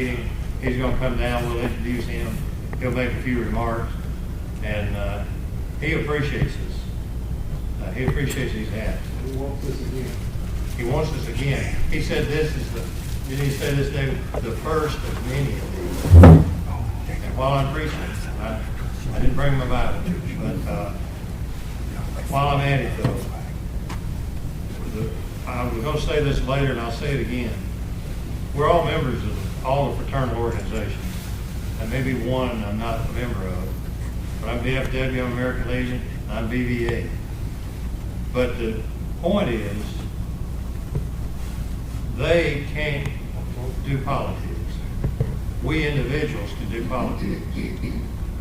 meeting. He's going to come down. We'll introduce him. He'll make a few remarks, and he appreciates this. He appreciates these hats. He wants this again. He wants this again. He said this is didn't he say this day, the first of many of these. And while I'm preaching, I didn't bring my Bible, but while I'm at it though, I was going to say this later and I'll say it again. We're all members of all the fraternal organizations. And maybe one I'm not a member of. But I'm VFW, I'm American Legion, I'm VVA. But the point is, they can't do politics. We individuals can do politics.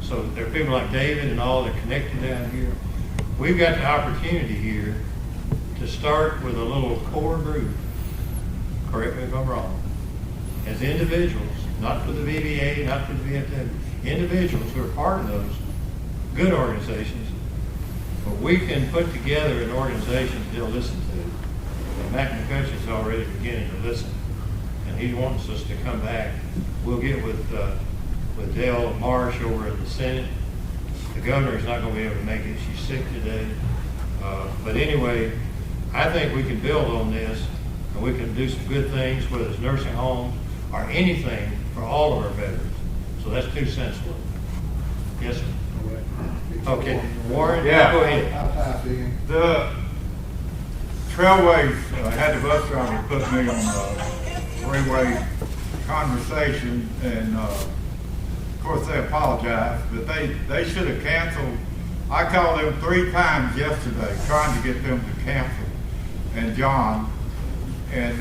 So there are people like David and all that are connected down here. We've got the opportunity here to start with a little core group, correct me if I'm wrong, as individuals, not for the VVA, not for the VFW, individuals who are part of those good organizations, but we can put together an organization they'll listen to. And Matt McCutcheon is already beginning to listen, and he wants us to come back. We'll get with Dale Marsh over at the Senate. The governor is not going to be able to make it. She's sick today. But anyway, I think we can build on this, and we can do some good things, whether it's nursing homes or anything for all of our veterans. So that's 2 cents worth. Yes, sir. Okay, Warren, Yeah. go ahead. I'll type in. The Trailways had the bus driver put me on a three-way conversation, and of course they apologized, but they should have canceled. I called them 3 times yesterday trying to get them to cancel, and John, and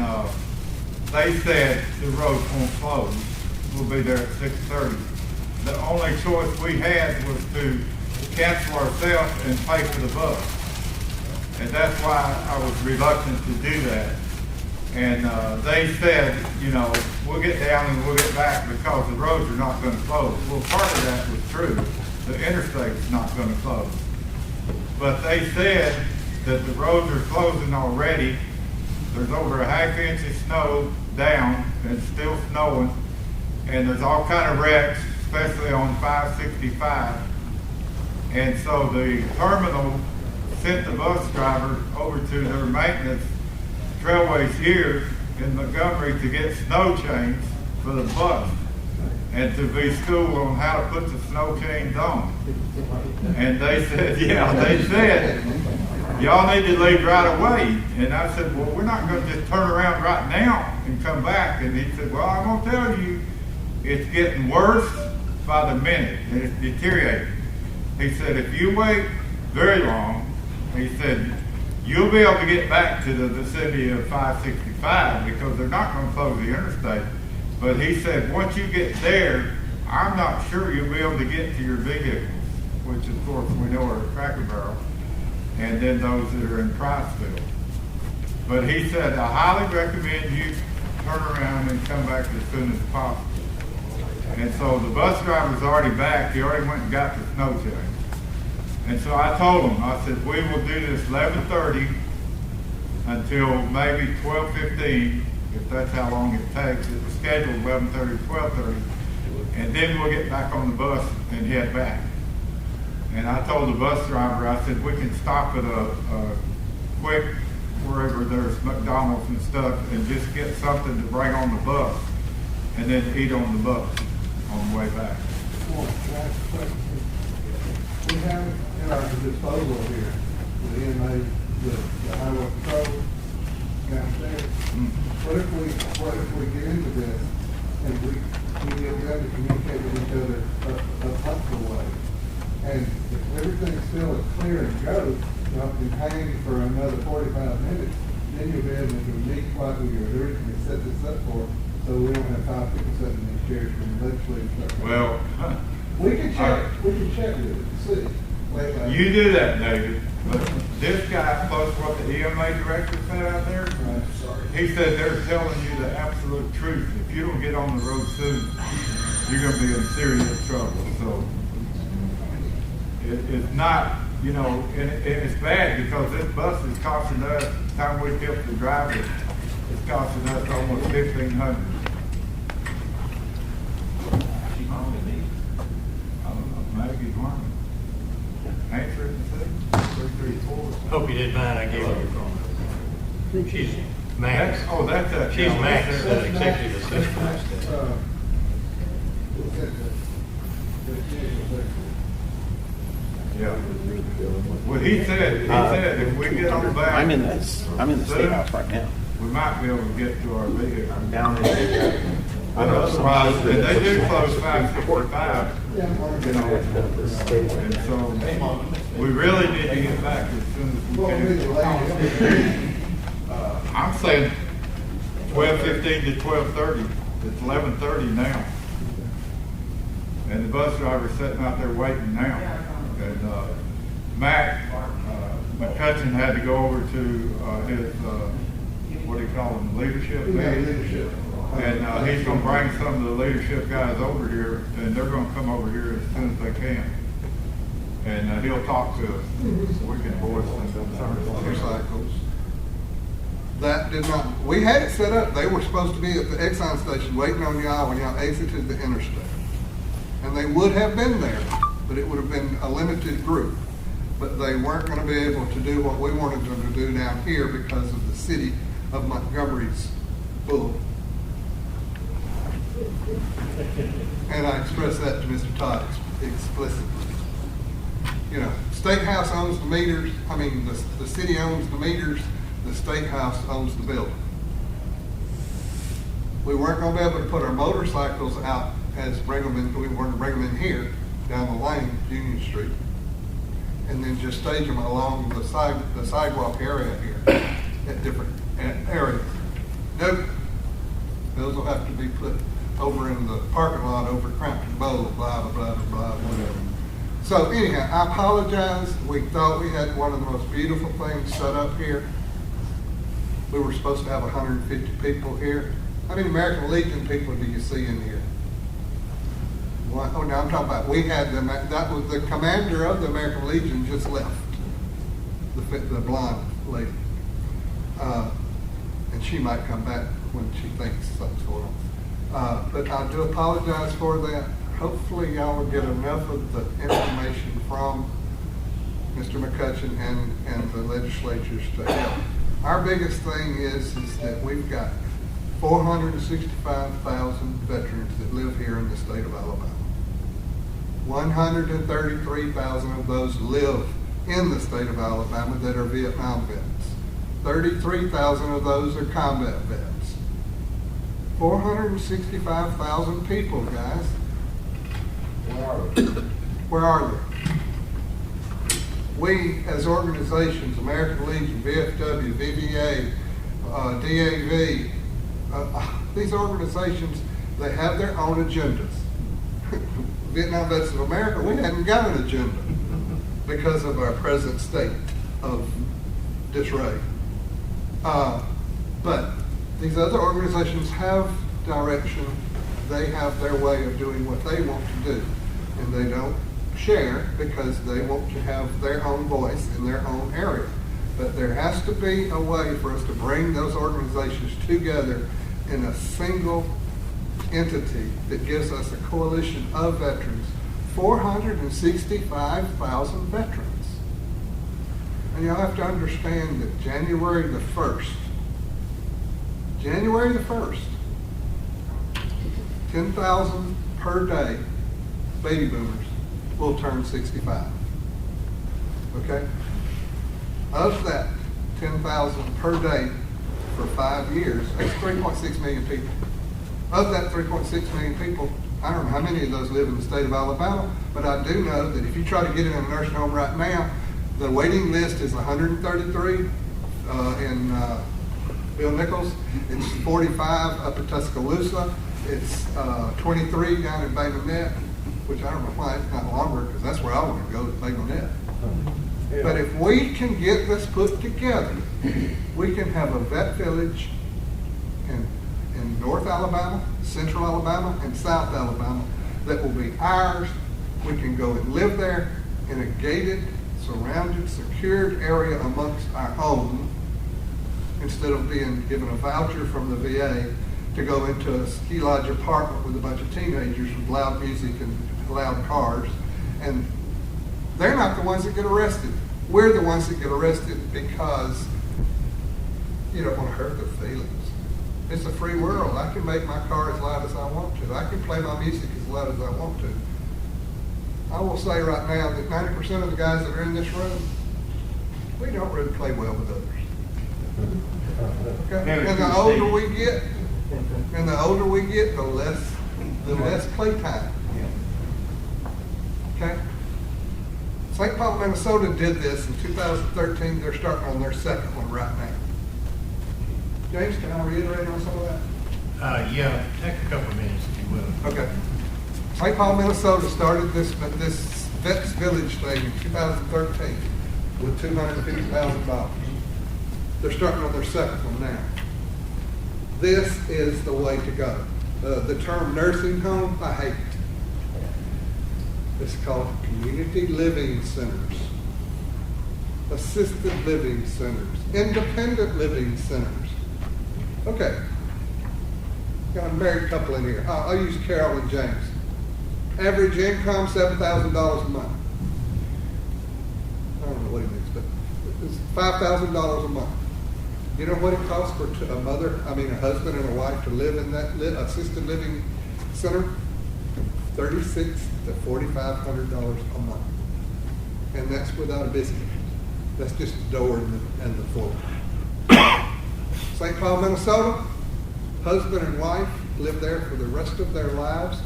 they said the road won't close. We'll be there at 6:30. The only choice we had was to cancel ourselves and pay for the bus. And that's why I was reluctant to do that. And they said, you know, we'll get down and we'll get back because the roads are not going to close. Well, part of that was true. The interstate's not going to close. But they said that the roads are closing already. There's over a ½ inch of snow down and still snowing. And there's all kind of wrecks, especially on 565. And so the terminal sent the bus driver over to their maintenance Trailways here in Montgomery to get snow chains for the bus and to be schooled on how to put the snow chains on. And they said, yeah, they said, y'all need to leave right away. And I said, well, we're not going to just turn around right now and come back. And he said, well, I'm going to tell you, it's getting worse by the minute and it's deteriorating. He said, if you wait very long, he said, you'll be able to get back to the vicinity of 565 because they're not going to close the interstate. But he said, once you get there, I'm not sure you'll be able to get to your vehicles, which of course we know are at Cracker Barrel, and then those that are in Priceville. But he said, I highly recommend you turn around and come back as soon as possible. And so the bus driver's already back. He already went and got the snow chain. And so I told him, I said, we will do this 11:30 until maybe 12:15, if that's how long it takes. It was scheduled 11:30 to 12:30. And then we'll get back on the bus and head back. And I told the bus driver, I said, we can stop at a quick, wherever there's McDonald's and stuff, and just get something to bring on the bus, and then eat on the bus on the way back. We have at our disposal here the EMA, the highway patrol downstairs. What if we get into this and we get them to communicate with each other a possible way? And if everything still is clear and goes, not been hanging for another 45 minutes, then you'll be able to meet like we originally set this up for, so we don't have 5 people sitting in these chairs from the legislature. Well, we can check with the city. you do that, David. But this guy, plus what the EMA director said out there, he said they're telling you the absolute truth. If you don't get on the road soon, you're going to be in serious trouble. So it's not, you know, and it's bad because this bus is costing us, the time we tip the driver, it's costing us almost $1,500. answer it and see. 334. Hope you didn't mind, I gave her your phone number. She's Max. That's that. She's gal. Max, That's the executive assistant. Yeah. Well, he said if we get on the back. I'm in the state house right now. We might be able to get to our vehicle. I'm down in the. I'm not surprised, and they do close 5:45, you know, and so we really need to get back as soon as we can. I'm saying 12:15 to 12:30. It's 11:30 now, and the bus driver's sitting out there waiting now. And McCutcheon had to go over to his what do you call them, leadership meeting. Leadership. And he's going to bring some of the leadership guys over here, and they're going to come over here as soon as they can. And he'll talk to us. So we can voice some concerns. Motorcycles. That did not, we had it set up, they were supposed to be at the Exxon station waiting on y'all when y'all exited the interstate. And they would have been there, but it would have been a limited group. But they weren't going to be able to do what we wanted them to do down here because of the city of Montgomery's bull. And I expressed that to Mr. Todd explicitly. You know, State House owns the meters, the city owns the meters, the State House owns the building. We weren't going to be able to put our motorcycles out as bring them in, we weren't bring them in here, down the lane, Union Street, and then just stage them along the sidewalk area here at different areas. Nope. Those will have to be put over in the parking lot over at Crampton Bowl, blah, blah, blah, blah, whatever. So anyhow, I apologize. We thought we had one of the most beautiful things set up here. We were supposed to have 150 people here. How many American Legion people do you see in here? Oh, no, I'm talking about, we had them, that was the commander of the American Legion just left. The blonde lady. And she might come back when she thinks something's going on. But I do apologize for that. Hopefully y'all will get enough of the information from Mr. McCutcheon and the legislatures to help. Our biggest thing is that we've got 465,000 veterans that live here in the state of Alabama. 133,000 of those live in the state of Alabama that are Vietnam vets. 33,000 of those are combat vets. 465,000 people, guys. Where are they? We, as organizations, American Legion, VFW, VVA, DAV, these organizations, they have their own agendas. Vietnam Vets of America, we hadn't got an agenda because of our present state of disarray. But these other organizations have direction. They have their way of doing what they want to do. And they don't share because they want to have their own voice in their own area. But there has to be a way for us to bring those organizations together in a single entity that gives us a coalition of veterans, 465,000 veterans. And you'll have to understand that January the 1st, 10,000 per day baby boomers will turn 65. Okay? Of that 10,000 per day for 5 years, that's 3.6 million people. Of that 3.6 million people, I don't know how many of those live in the state of Alabama, but I do know that if you try to get in a nursing home right now, the waiting list is 133 in Bill Nichols. It's 45 up at Tuscaloosa. It's 23 down in Vamad, which I don't know why it's not longer, because that's where I want to go, to Vamad. Yeah. But if we can get this put together, we can have a vet village in North Alabama, Central Alabama, and South Alabama that will be ours. We can go and live there in a gated, surrounded, secured area amongst our own, instead of being given a voucher from the VA to go into a ski lodge apartment with a bunch of teenagers with loud music and loud cars and They're not the ones that get arrested. We're the ones that get arrested because you don't want to hurt their feelings. It's a free world. I can make my car as loud as I want to. I can play my music as loud as I want to. I will say right now that 90% of the guys that are in this room, we don't really play well with others. Okay? And the older we get, the less playtime. Okay? St. Paul, Minnesota did this in 2013. They're starting on their second one right now. James, can I reiterate on some of that? Yeah, take a couple of minutes if you will. Okay. St. Paul, Minnesota started this Vets Village thing in 2013 with $250,000. They're starting on their second one now. This is the way to go. The term nursing home, I hate it. It's called community living centers, assisted living centers, independent living centers. Okay. Got a married couple in here. I'll use Carol and James. Average income, $7,000 a month. I don't know what he makes, but it's $5,000 a month. You know what it costs for a husband and a wife to live in that assisted living center? $3,600 to $4,500 a month. And that's without a biscuit. That's just the door and the floor. St. Paul, Minnesota, husband and wife live there for the rest of their lives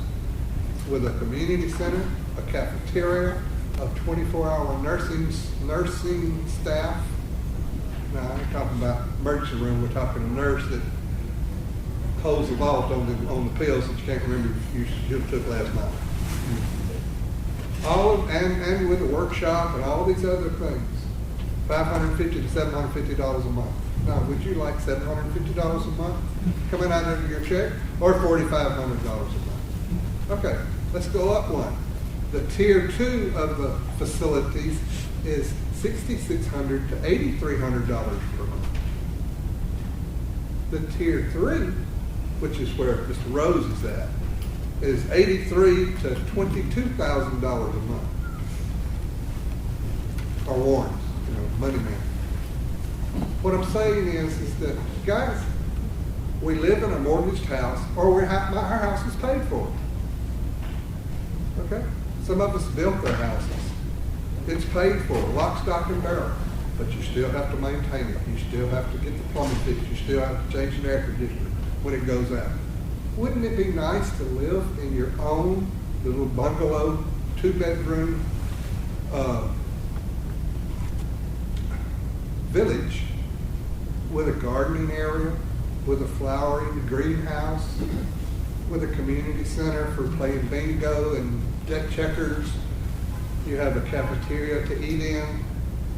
with a community center, a cafeteria, a 24-hour nursing staff. Now, I'm talking about emergency room. We're talking a nurse that holds the vault on the pills that you can't remember you took last night. And with a workshop and all these other things, $550 to $750 a month. Now, would you like $750 a month coming out of your check, or $4,500 a month? Okay, let's go up one. The tier 2 of the facilities is $6,600 to $8,300 per month. The tier 3, which is where Mr. Rose is at, is $83,000 to $22,000 a month. Or warrants, money man. What I'm saying is that, guys, we live in a mortgaged house, or our house is paid for. Okay? Some of us built their houses. It's paid for, lock, stock, and barrel. But you still have to maintain it. You still have to get the plumbing fixed. You still have to change an air conditioner when it goes out. Wouldn't it be nice to live in your own little bungalow, 2-bedroom village with a gardening area, with a flowering greenhouse, with a community center for playing bingo and deck checkers? You have a cafeteria to eat in.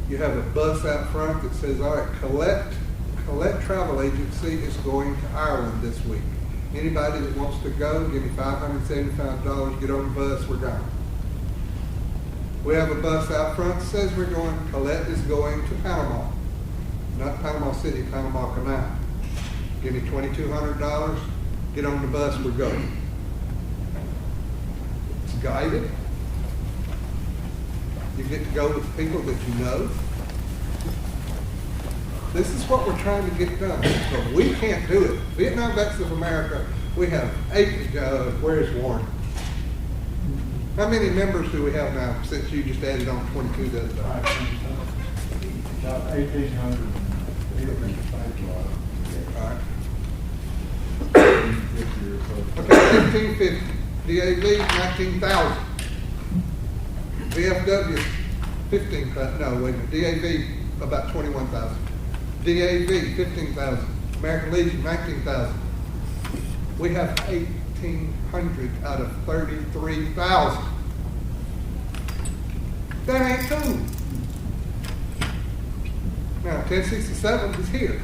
You have a bus out front that says, all right, Colette Travel Agency is going to Ireland this week. Anybody that wants to go, give me $575, get on the bus, we're gone. We have a bus out front that says Colette is going to Panama. Not Panama City, Panama Canal. Give me $2,200, get on the bus, we're going. It's guided. You get to go with people that you know. This is what we're trying to get done. But we can't do it. Vietnam Vets of America, we have 8, where's Warren? How many members do we have now since you just added on 22 the other day? About 1,800. All right. Okay, 1,550. DAV, 19,000. VFW, 15,000. No, wait a minute. DAV, about 21,000. DAV, 15,000. American Legion, 19,000. We have 1,800 out of 33,000. That ain't cool. Now, 1067 is here.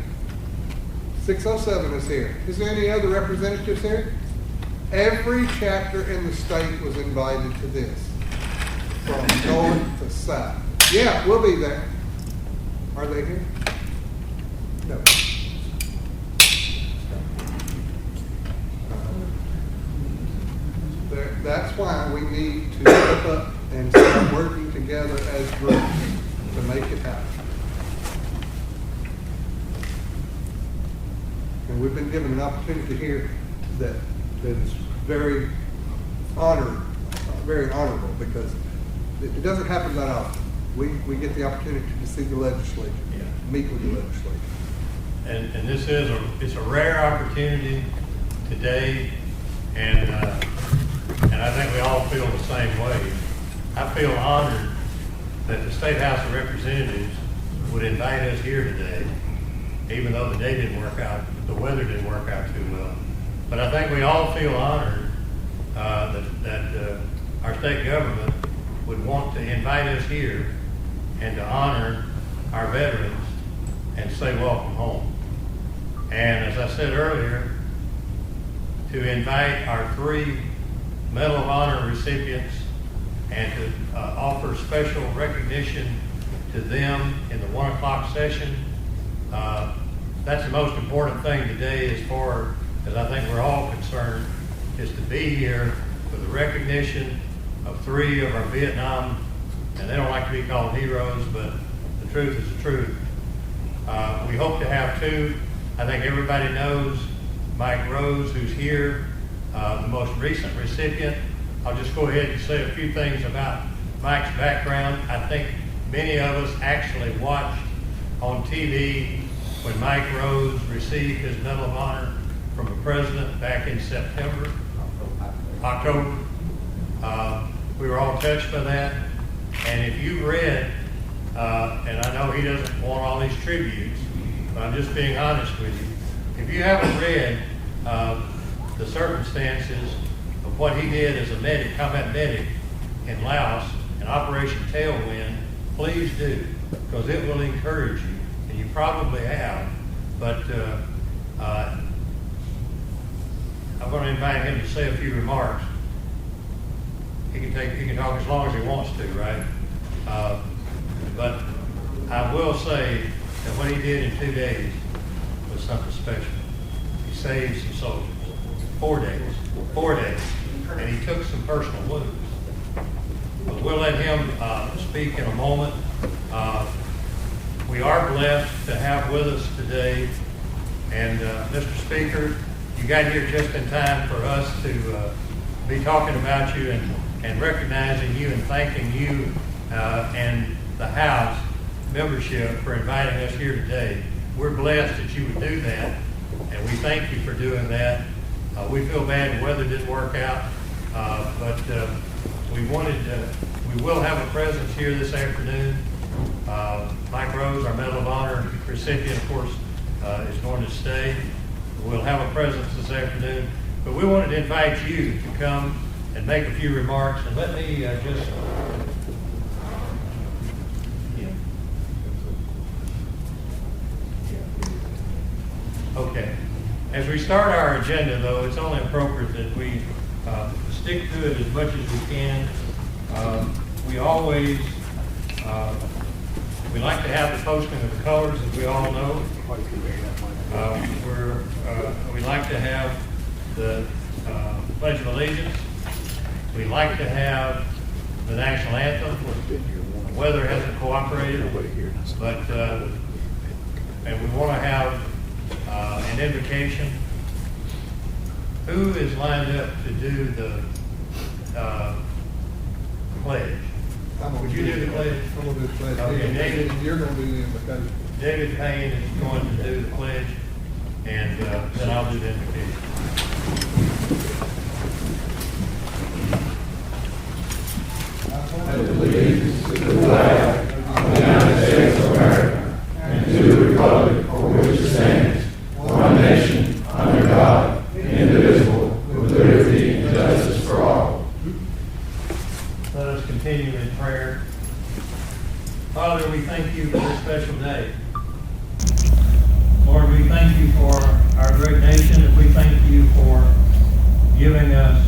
607 is here. Is there any other representatives here? Every chapter in the state was invited to this, from north to south. Yeah, we'll be there. Are they here? No. That's why we need to step up and start working together. together as groups to make it happen. And we've been given an opportunity here that is very honorable, because it doesn't happen that often. We get the opportunity to see the legislature, Yeah. meet with the legislature. And this is it's a rare opportunity today, and I think we all feel the same way. I feel honored that the State House of Representatives would invite us here today, even though the day didn't work out, the weather didn't work out too well. But I think we all feel honored that our state government would want to invite us here and to honor our veterans and say welcome home. And as I said earlier, to invite our 3 Medal of Honor recipients and to offer special recognition to them in the 1 o'clock session. That's the most important thing today, as far as I think we're all concerned, is to be here for the recognition of 3 of our Vietnam, and they don't like to be called heroes, but the truth is the truth. We hope to have 2. I think everybody knows Mike Rose, who's here, the most recent recipient. I'll just go ahead and say a few things about Mike's background. I think many of us actually watched on TV when Mike Rose received his Medal of Honor from the President back in October. We were all touched by that. And if you read, and I know he doesn't want all these tributes, but I'm just being honest with you. If you haven't read the circumstances of what he did as a medic, combat medic in Laos in Operation Tailwind, please do, because it will encourage you, and you probably have. But I'm going to invite him to say a few remarks. He can talk as long as he wants to, right? But I will say that what he did in 2 days was something special. He saved some soldiers. 4 days. 4 days. And he took some personal wounds. But we'll let him speak in a moment. We are blessed to have with us today. And Mr. Speaker, you got here just in time for us to be talking about you and recognizing you and thanking you and the House membership for inviting us here today. We're blessed that you would do that, and we thank you for doing that. We feel bad the weather didn't work out, but we will have a presence here this afternoon. Mike Rose, our Medal of Honor recipient, of course, is going to stay. We'll have a presence this afternoon, but we wanted to invite you to come and make a few remarks. And let me just... Okay. As we start our agenda, though, it's only appropriate that we stick to it as much as we can. We always, we like to have the posting of the colors, as we all know. We like to have the Pledge of Allegiance. We like to have the national anthem. The weather hasn't cooperated, but and we want to have an invocation. Who is lined up to do the pledge? Would you do the pledge? I'm going to do the pledge. Okay, David. You're going to do the invocation. David Payne is going to do the pledge, and then I'll do the invocation. I pledge allegiance to the flag of the United States of America and to the republic for which it stands, one nation, under God, indivisible, with liberty and justice for all. Let us continue in prayer. Father, we thank you for this special day. Lord, we thank you for our great nation, and we thank you for giving us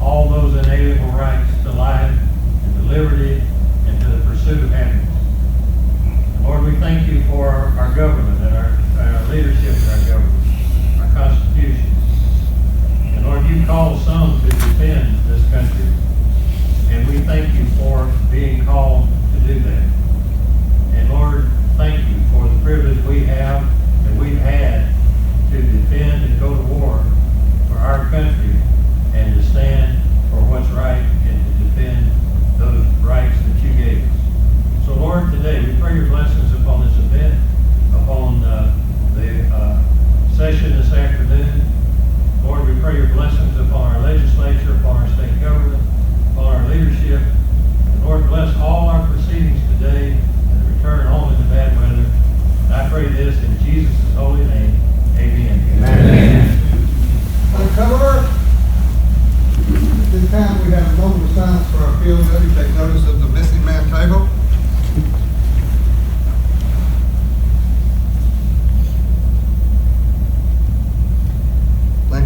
all those inalienable rights to life and to liberty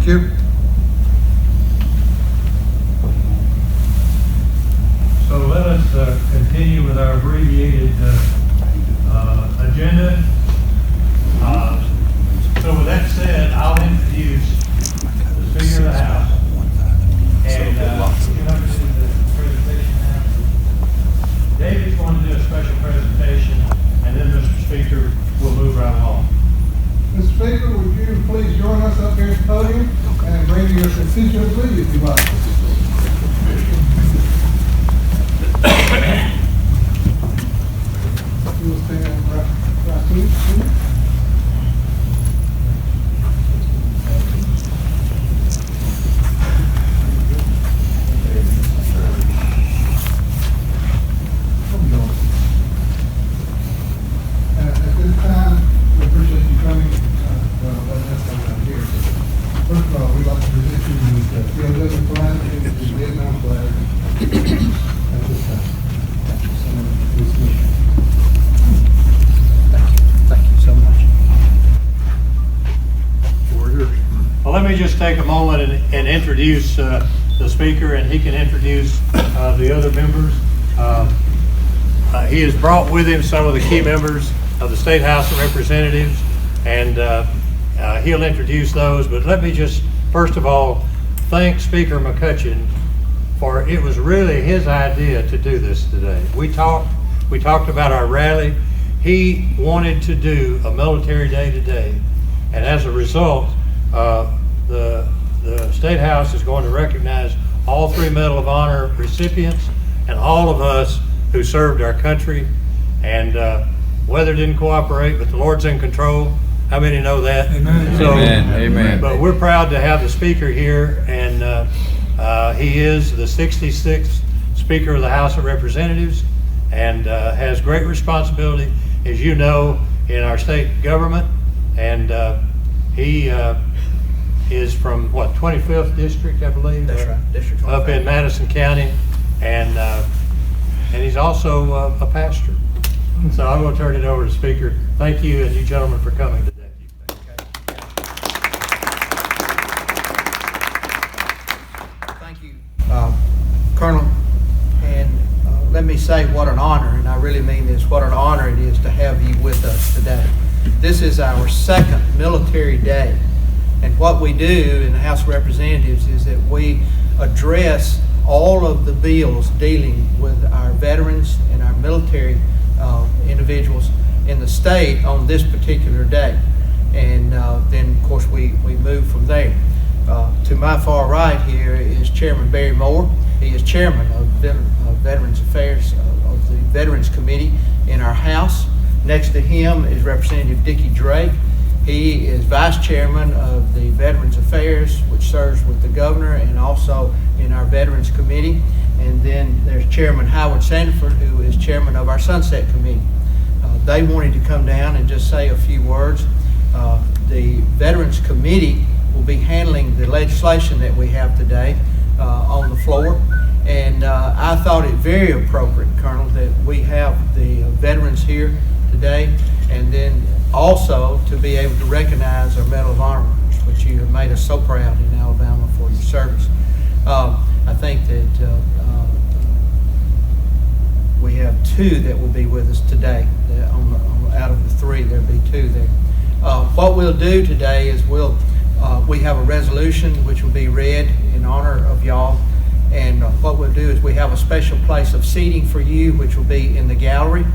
Chip. So let us continue with our abbreviated agenda. So with that said, I'll introduce the Speaker of the House. And get over to the presentation now. David's going to do a special presentation, and then Mr. Speaker will move right along. Mr. Speaker, would you please join us up here at the podium and bring your constituent plea if you like. You will stand right here, please. At this time, we appreciate you coming. That's not here. First of all, we'd like to present you with the COL flag and the Vietnam flag at this time. Thank you so much. Well, let me just take a moment and introduce the Speaker, and he can introduce the other members. He has brought with him some of the key members of the State House of Representatives, and he'll introduce those. But let me just, first of all, thank Speaker McCutcheon for, it was really his idea to do this today. We talked about our rally. He wanted to do a military day today, and as a result, the State House is going to recognize all 3 Medal of Honor recipients and all of us who served our country. And weather didn't cooperate, but the Lord's in control. How many know that? Amen. So, Amen. but we're proud to have the Speaker here, and he is the 66th Speaker of the House of Representatives, and has great responsibility, as you know, in our state government. And he is from, what, 25th District, I believe? That's right, District 25. Up in Madison County, and he's also a pastor. So I'm going to turn it over to the Speaker. Thank you, and you gentlemen, for coming today. Thank you, Colonel. And let me say what an honor, and I really mean this, what an honor it is to have you with us today. This is our second military day. And what we do in the House of Representatives is that we address all of the bills dealing with our veterans and our military individuals in the state on this particular day. And then, of course, we move from there. To my far right here is Chairman Barry Moore. He is Chairman of Veterans Affairs of the Veterans Committee in our House. Next to him is Representative Dickie Drake. He is Vice Chairman of the Veterans Affairs, which serves with the Governor and also in our Veterans Committee. And then there's Chairman Howard Sanderford, who is Chairman of our Sunset Committee. They wanted to come down and just say a few words. The Veterans Committee will be handling the legislation that we have today on the floor. And I thought it very appropriate, Colonel, that we have the veterans here today, and then also to be able to recognize our Medal of Honor, which you have made us so proud in Alabama for your service. I think that we have 2 that will be with us today. Out of the 3, there'll be 2 there. What we'll do today is we have a resolution which will be read in honor of y'all. And what we'll do is we have a special place of seating for you, which will be in the gallery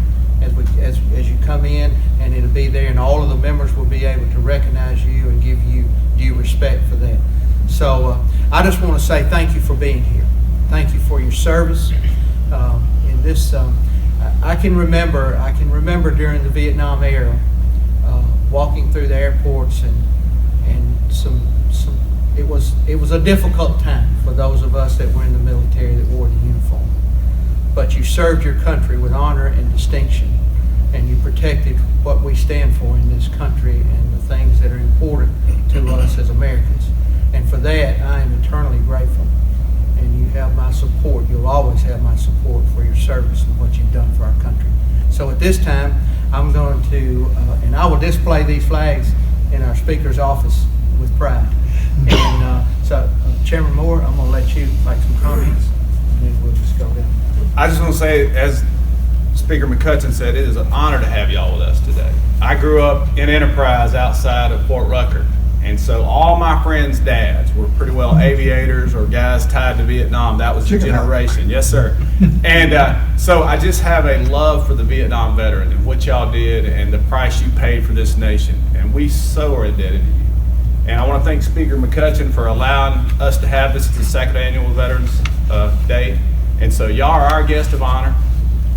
as you come in, and it'll be there, and all of the members will be able to recognize you and give you due respect for that. So I just want to say thank you for being here. Thank you for your service. In this, I can remember during the Vietnam era, walking through the airports and it was a difficult time for those of us that were in the military that wore the uniform. But you served your country with honor and distinction, and you protected what we stand for in this country and the things that are important to us as Americans. And for that, I am eternally grateful. And you have my support. You'll always have my support for your service and what you've done for our country. So at this time, I'm going to, and I will display these flags in our Speaker's office with pride. And so, Chairman Moore, I'm going to let you make some comments, and then we'll just go down. I just want to say, as Speaker McCutcheon said, it is an honor to have y'all with us today. I grew up in Enterprise outside of Fort Rucker, and so all my friends' dads were pretty well aviators or guys tied to Vietnam. That was the generation. Yes, sir. And so I just have a love for the Vietnam veteran and what y'all did and the price you paid for this nation, and we so are indebted to you. And I want to thank Speaker McCutcheon for allowing us to have this. It's the second annual Veterans Day. And so y'all are our guest of honor.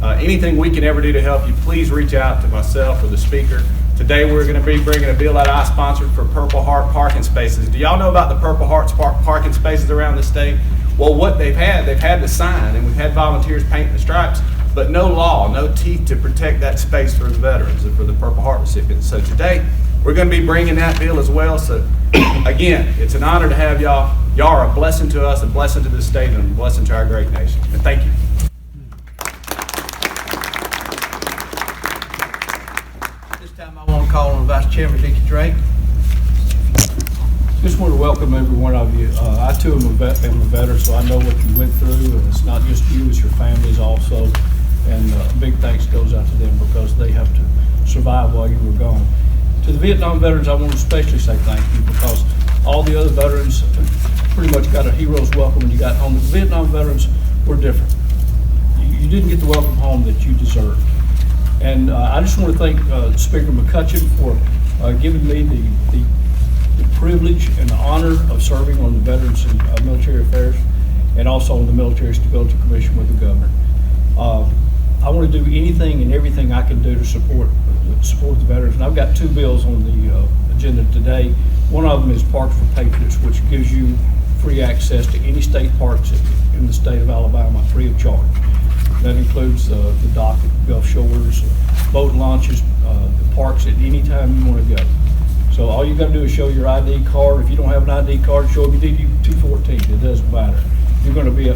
Anything we can ever do to help you, please reach out to myself or the speaker. Today we're going to be bringing a bill that I sponsored for Purple Heart parking spaces. Do y'all know about the Purple Heart parking spaces around the state? Well, what they've had the sign, and we've had volunteers painting the stripes, but no law, no teeth to protect that space for the veterans and for the Purple Heart recipients. So today we're going to be bringing that bill as well. So again, it's an honor to have y'all. Y'all are a blessing to us, a blessing to the state, and a blessing to our great nation. And thank you. This time I want to call on Vice Chairman Dickie Drake. Just want to welcome every one of you. I too am a veteran, so I know what you went through, and it's not just you, it's your families also. And a big thanks goes out to them because they have to survive while you were gone. To the Vietnam veterans, I want to especially say thank you because all the other veterans pretty much got a hero's welcome when you got home. The Vietnam veterans were different. You didn't get the welcome home that you deserved. And I just want to thank Speaker McCutcheon for giving me the privilege and the honor of serving on the Veterans and Military Affairs and also on the Military Stability Commission with the governor. I want to do anything and everything I can do to support the veterans. And I've got two bills on the agenda today. One of them is Parks for Patriots, which gives you free access to any state parks in the state of Alabama free of charge. That includes the dock at Gulf Shores, boat launches, the parks at any time you want to go. So all you got to do is show your ID card. If you don't have an ID card, show your DD-214. It doesn't matter. You're going to be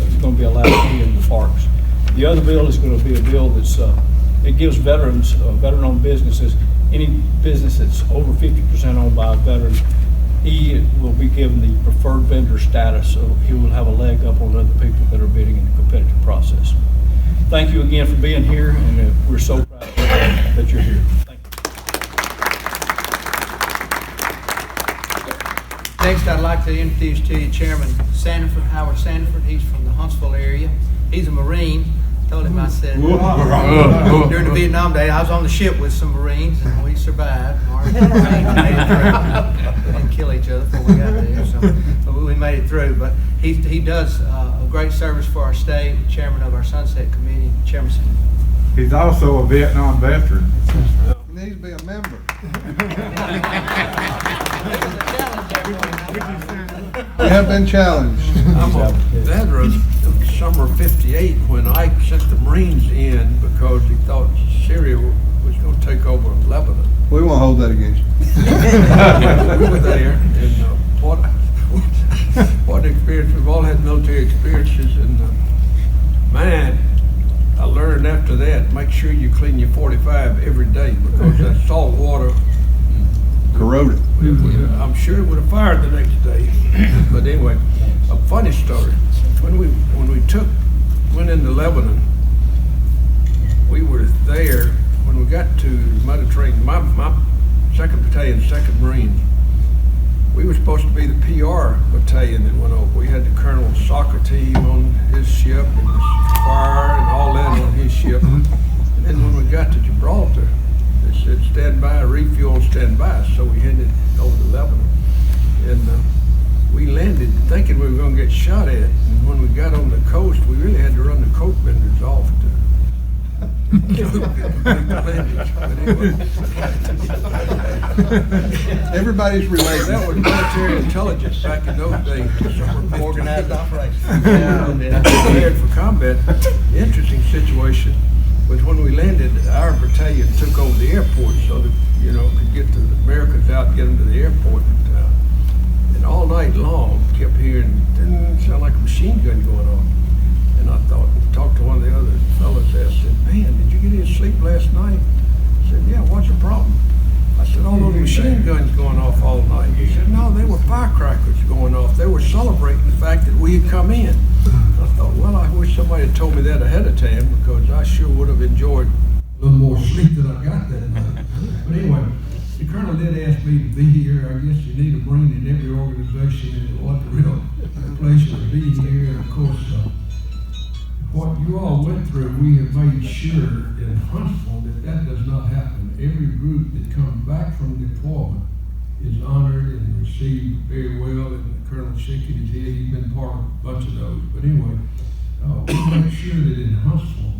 allowed to be in the parks. The other bill is going to be a bill that's it gives veterans, veteran-owned businesses, any business that's over 50% owned by a veteran, he will be given the preferred vendor status, so he will have a leg up on other people that are bidding in the competitive process. Thank you again for being here, and we're so proud that you're here. Thank you. Next, I'd like to introduce to you Chairman Sanderford, Howard Sanderford. He's from the Huntsville area. He's a Marine. Told him I said during the Vietnam Day I was on the ship with some Marines and we survived. We didn't kill each other before we got there, so we made it through. But he does a great service for our state. Chairman of our Sunset Committee, Chairman. He's also a Vietnam veteran. He needs to be a member. We have been challenged. I'm a veteran of summer ¡58 when Ike sent the Marines in because he thought Syria was going to take over Lebanon. We won't hold that against you. We were there, and what experience, we've all had military experiences, and man, I learned after that, make sure you clean your 45 every day because that salt water Corroded. I'm sure it would have fired the next day. But anyway, a funny story. When we went into Lebanon, we were there when we got to Mediterranean. My 2nd Battalion, 2nd Marines, we were supposed to be the PR battalion that went over. We had the colonel's soccer team on his ship and the fire and all that on his ship. And then when we got to Gibraltar, they said stand by, refuel, stand by. So we headed over to Lebanon. And we landed thinking we were going to get shot at. And when we got on the coast, we really had to run the coke benders off to Everybody's related. That was military intelligence back in those days. Organized operation. Prepared for combat. Interesting situation was when we landed, our battalion took over the airport so that, could get the Americans out and get them to the airport. And all night long, kept hearing, didn't sound like a machine gun going on. And I talked to one of the other fellas there, I said, man, did you get any sleep last night? I said, yeah, what's the problem? I said, all those machine guns going off all night. He said, no, they were firecrackers going off. They were celebrating the fact that we had come in. I thought, well, I wish somebody had told me that ahead of time, because I sure would have enjoyed a little more sleep than I got that night. But anyway, the colonel did ask me to be here. I guess you need a brain in every organization, and it was a real pleasure to be here. And of course, what you all went through, we have made sure in Huntsville that does not happen. Every group that comes back from deployment is honored and received very well, and the colonel shaking his head. He's been part of a bunch of those. But anyway, we make sure that in Huntsville,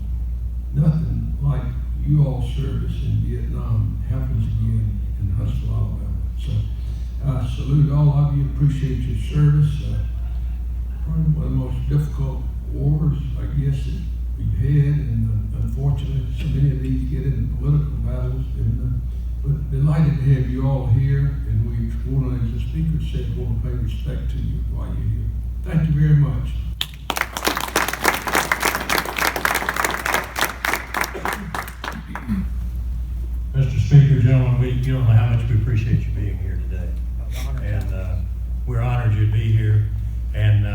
nothing like you all service in Vietnam happens again in Huntsville, Alabama. So I salute all of you, appreciate your service. Probably one of the most difficult wars, I guess, that we've had, and unfortunately, so many of these get into political battles. But delighted to have you all here, and we want to, as the speaker said, want to pay respect to you while you're here. Thank you very much. Mr. Speaker, gentlemen, you don't know how much we appreciate you being here today. And we're honored you'd be here. And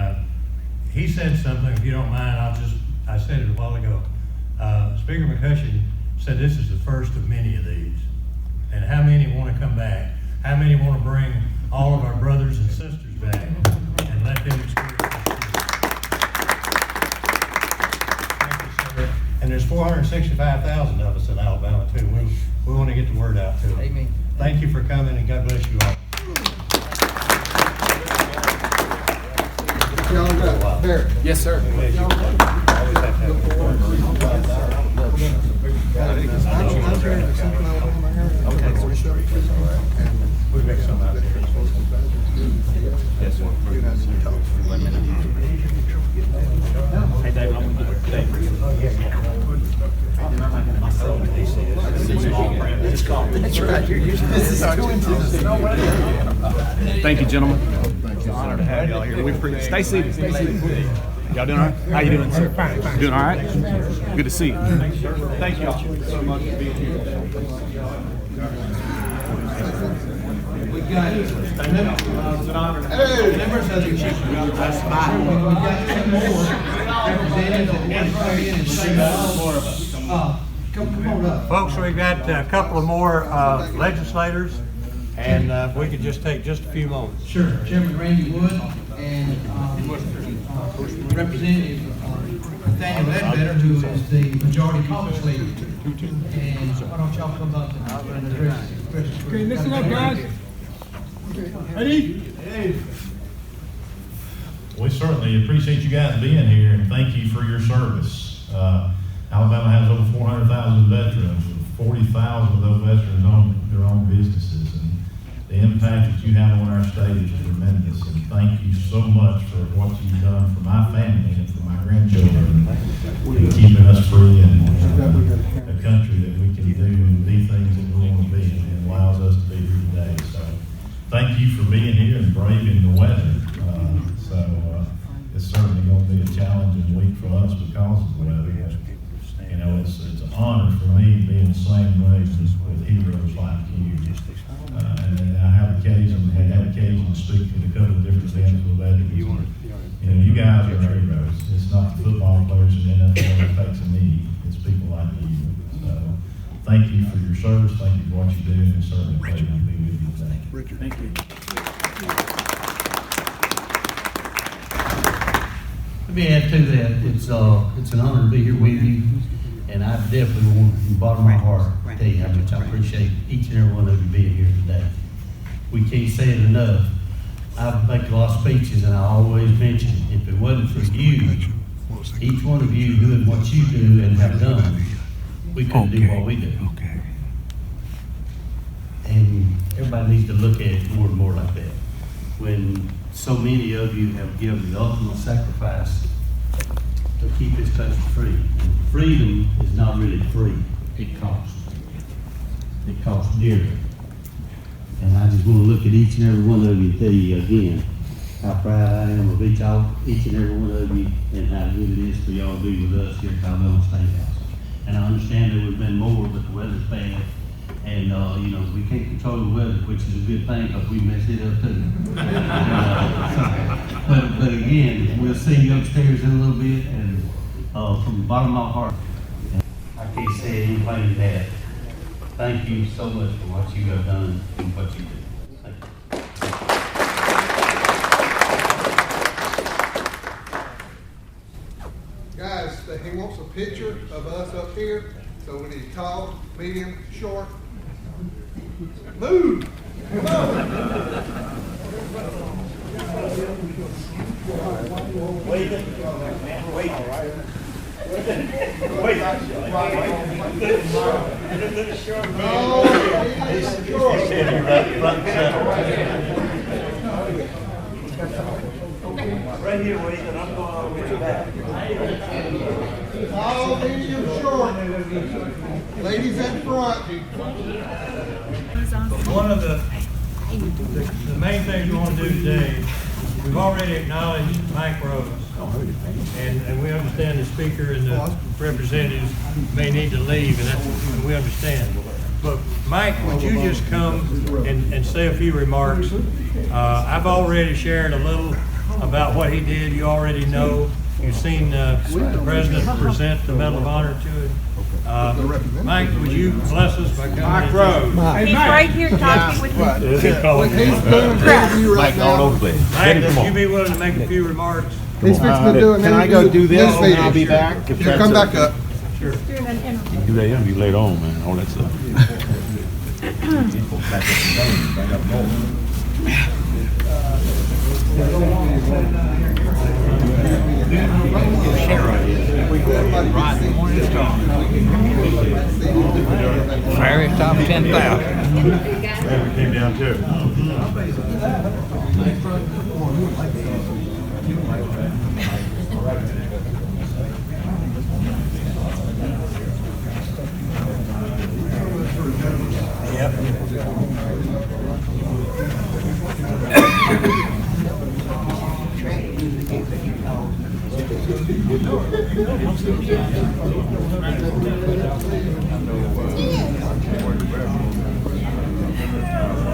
he said something, if you don't mind, I said it a while ago. Speaker McCutcheon said this is the first of many of these. And how many want to come back? How many want to bring all of our brothers and sisters back and let them experience this? Thank you, sir. And there's 465,000 of us in Alabama too. We want to get the word out to them. Amen. Thank you for coming, and God bless you all. Yes, sir. We make some out there. Yes, sir. Hey, David, I'm going to get That's right. You're using this. Thank you, gentlemen. It's an honor to have y'all here. We appreciate it. Stay seated. Stay seated. Y'all doing all right? How you doing, sir? Fine. Doing all right? Good to see you. Thank y'all so much for being here. We got members of the chief. We got some more representatives that want to come in and say more of us. Come on up. Folks, we've got a couple of more legislators, and we could just take just a few moments. Sure. Chairman Randy Wood and Representative Nathaniel Ledbetter, who is the majority caucus leader. And why don't y'all come up and address. Okay, listen up, guys. Ready? We certainly appreciate you guys being here, and thank you for your service. Alabama has over 400,000 veterans, with 40,000 of those veterans own their own businesses, and the impact that you have on our state is tremendous. And thank you so much for what you've done for my family and for my grandchildren, and keeping us free and a country that we can do the things that we want to be, and allows us to be here today. So thank you for being here and braving the weather. It's certainly going to be a challenging week for us because of the weather. You know, it's an honor for me to be in the same race with heroes like you. And I had occasion to speak with a couple of different veterans. You know, you guys are heroes. It's not the football players in the NFL that takes a knee. It's people like you. So thank you for your service. Thank you for what you do, and it's certainly a pleasure to be with you today. Richard. Thank you. Let me add to that. It's an honor to be here with you, and I definitely want, from the bottom of my heart, to tell you how much I appreciate each and every one of you being here today. We can't say it enough. I make a lot of speeches, and I always mention, if it wasn't for you, each one of you doing what you do and have done, we couldn't do what we do. Okay. And everybody needs to look at it more and more like that. When so many of you have given the ultimate sacrifice to keep this country free. And freedom is not really free. It costs. It costs dearly. And I just want to look at each and every one of you and tell you again how proud I am of each and every one of you, and how good it is for y'all to be with us here at Alabama State House. And I understand there would have been more, but the weather's bad, And, you know, we can't control the weather, which is a good thing, because we messed it up too. But again, we'll see you upstairs in a little bit, and, from the bottom of my heart, I can't say anything to that. Thank you so much for what you have done and what you do. Thank you. Guys, he wants a picture of us up here, so we need tall, medium, short. Move! Come on! Wait. Right here, wait, and I'm going all the way back. Tall, medium, short. Ladies in front. One of the main things we want to do today, we've already acknowledged Mike Rose. And we understand the speaker and the representatives may need to leave, and we understand. But Mike, would you just come and say a few remarks? I've already shared a little about what he did. You already know. You've seen the President present the Medal of Honor to him. Mike, would you bless us by coming? Mike Rose. He's right here talking with you. When he's doing an interview right now, Mike, would you be willing to make a few remarks? he's fixing to do an interview. Can I go do this and I'll be Sure. back? Yeah, come back up. Sure. Doing an interview. Do that interview later on, man, all that stuff. Very top 10,000. Came down too.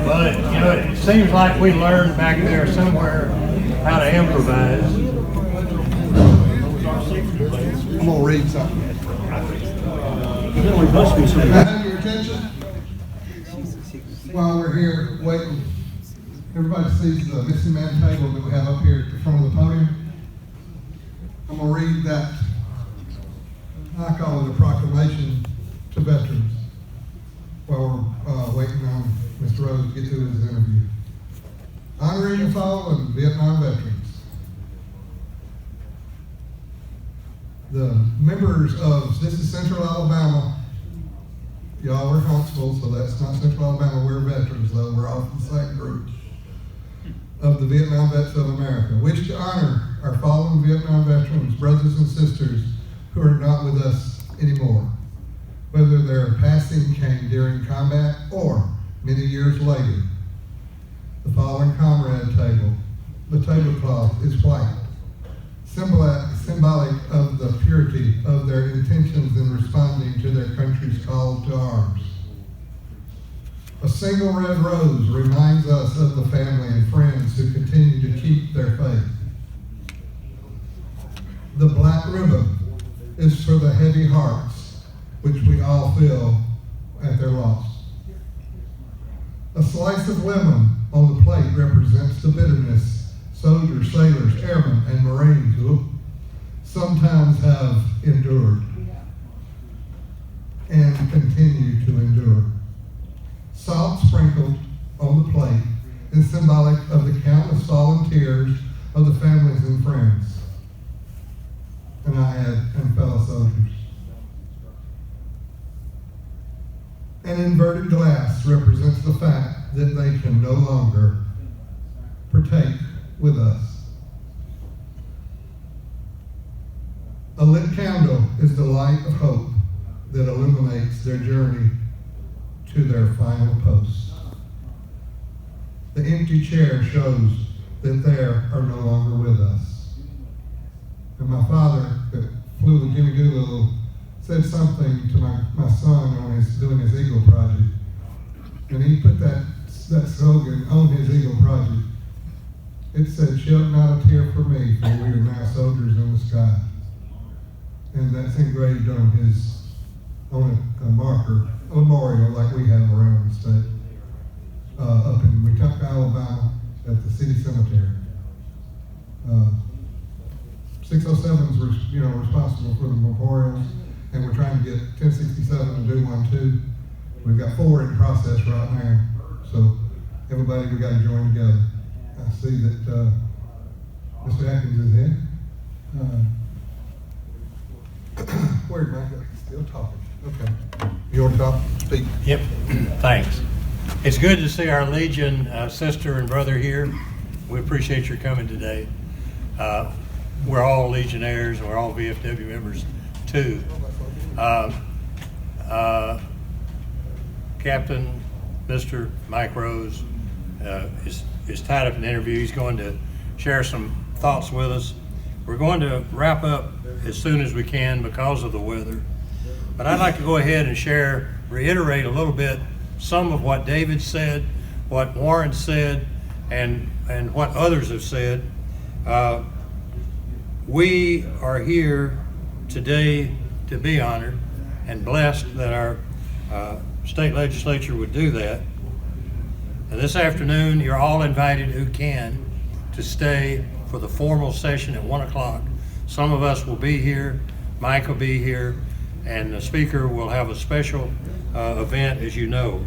Well, you know, it seems like we learned back there somewhere how to improvise. I'm gonna read something. Can I have your attention? While we're here waiting, everybody sees the missing man table that we have up here at the front of the podium. I'm gonna read that, I call it a proclamation to veterans while we're waiting on Mr. Rose to get to his interview. Honoring the fallen Vietnam veterans. The members of, this is Central Alabama. Y'all are Huntsville, so that's not Central Alabama. We're veterans, though. We're all from the same group of the Vietnam Vets of America. Wish to honor our fallen Vietnam veterans, brothers and sisters who are not with us anymore, whether their passing came during combat or many years later. The following comrade table, the tablecloth is white, symbolic of the purity of their intentions in responding to their country's call to arms. A single red rose reminds us of the family and friends who continue to keep their faith. The black ribbon is for the heavy hearts which we all feel at their loss. A slice of lemon on the plate represents the bitterness soldiers, sailors, airmen, and Marines who sometimes have endured and continue to endure. Salt sprinkled on the plate is symbolic of the countless volunteers of the families and friends, and fellow soldiers. An inverted glass represents the fact that they can no longer partake with us. A lit candle is the light of hope that illuminates their journey to their final post. The empty chair shows that they are no longer with us. And my father, that flew the Jimmy Doolittle, said something to my son when he's doing his Eagle project. And he put that slogan on his Eagle project. It said, "Shed not a tear for me, for we are now soldiers in the sky." And that's engraved on a marker, a memorial like we have around the state, up in McCutcheon, Alabama, at the city cemetery. 607's responsible for the memorials, and we're trying to get 1067 to do one too. We've got 4 in process right now, so everybody, we got to join together. I see that Mr. Atkins is in. Where'd Mike go? Still talking. Okay. You want to talk? Speak. Yep, thanks. It's good to see our Legion sister and brother here. We appreciate your coming today. We're all Legionnaires, and we're all VFW members too. Captain Mr. Mike Rose is tied up in an interview. He's going to share some thoughts with us. We're going to wrap up as soon as we can because of the weather. But I'd like to go ahead and reiterate a little bit some of what David said, what Warren said, and what others have said. We are here today to be honored and blessed that our state legislature would do that. And this afternoon, you're all invited who can to stay for the formal session at 1 o'clock. Some of us will be here, Mike will be here, and the speaker will have a special event, as you know.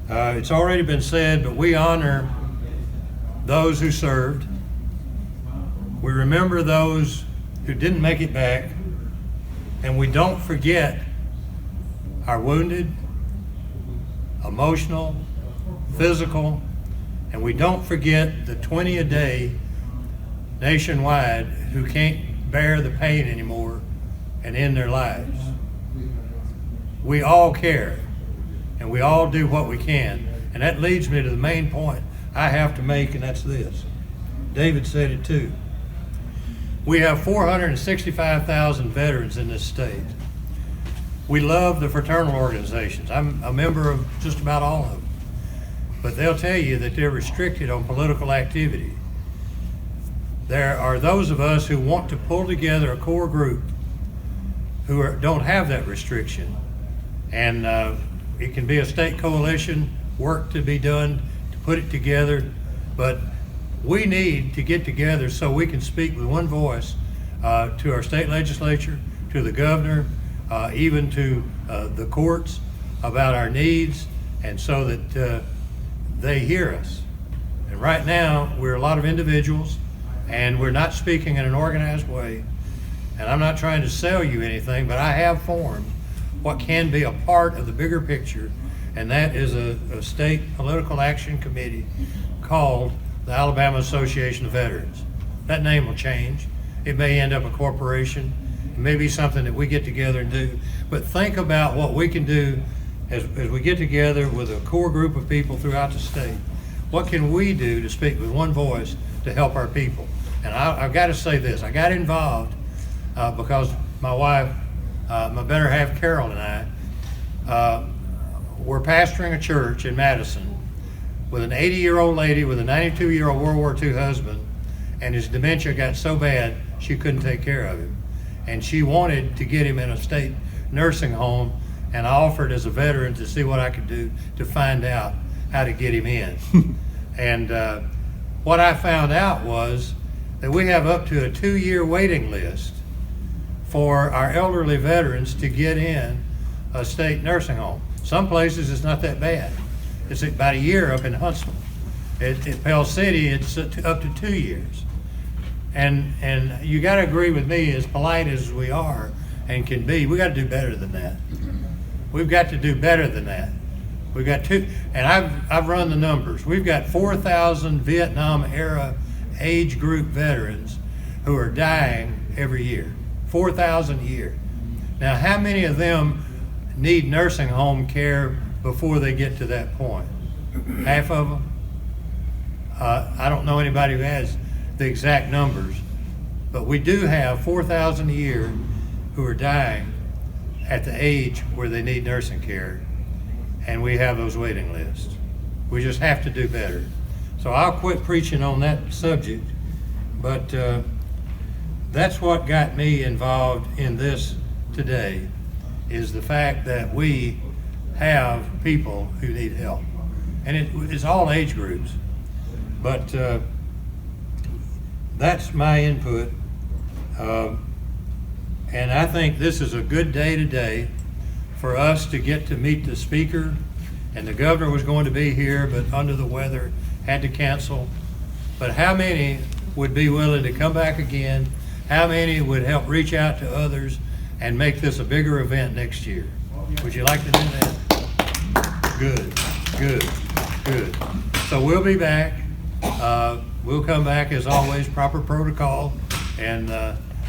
It's already been said, but we honor those who served. We remember those who didn't make it back, and we don't forget our wounded, emotional, physical, and we don't forget the 20 a day nationwide who can't bear the pain anymore and end their lives. We all care, and we all do what we can. And that leads me to the main point I have to make, and that's this. David said it too. We have 465,000 veterans in this state. We love the fraternal organizations. I'm a member of just about all of them. But they'll tell you that they're restricted on political activity. There are those of us who want to pull together a core group who don't have that restriction. And it can be a state coalition, work to be done to put it together. But we need to get together so we can speak with one voice to our state legislature, to the governor, even to the courts about our needs, and so that they hear us. And right now, we're a lot of individuals, and we're not speaking in an organized way. And I'm not trying to sell you anything, but I have formed what can be a part of the bigger picture, and that is a state political action committee called the Alabama Association of Veterans. That name will change. It may end up a corporation. It may be something that we get together and do. But think about what we can do as we get together with a core group of people throughout the state. What can we do to speak with one voice to help our people? And I've got to say this. I got involved because my wife, my better half Carol, and I were pastoring a church in Madison with an 80-year-old lady with a 92-year-old World War II husband, and his dementia got so bad she couldn't take care of him. And she wanted to get him in a state nursing home, and I offered as a veteran to see what I could do to find out how to get him in. And what I found out was that we have up to a 2-year waiting list for our elderly veterans to get in a state nursing home. Some places it's not that bad. It's about a year up in Huntsville. At Pell City, it's up to 2 years. And you got to agree with me, as polite as we are and can be, we got to do better than that. We've got to do better than that. We've got two, and I've run the numbers. We've got 4,000 Vietnam era age group veterans who are dying every year. 4,000 a year. Now, how many of them need nursing home care before they get to that point? Half of them? I don't know anybody who has the exact numbers, but we do have 4,000 a year who are dying at the age where they need nursing care. and we have those waiting lists. We just have to do better. So I'll quit preaching on that subject, but that's what got me involved in this today, is the fact that we have people who need help. And it's all age groups. But that's my input. And I think this is a good day today for us to get to meet the speaker. And the governor was going to be here, but under the weather, had to cancel. But how many would be willing to come back again? How many would help reach out to others and make this a bigger event next year? Would you like to do that? Good. So we'll be back. We'll come back as always, proper protocol and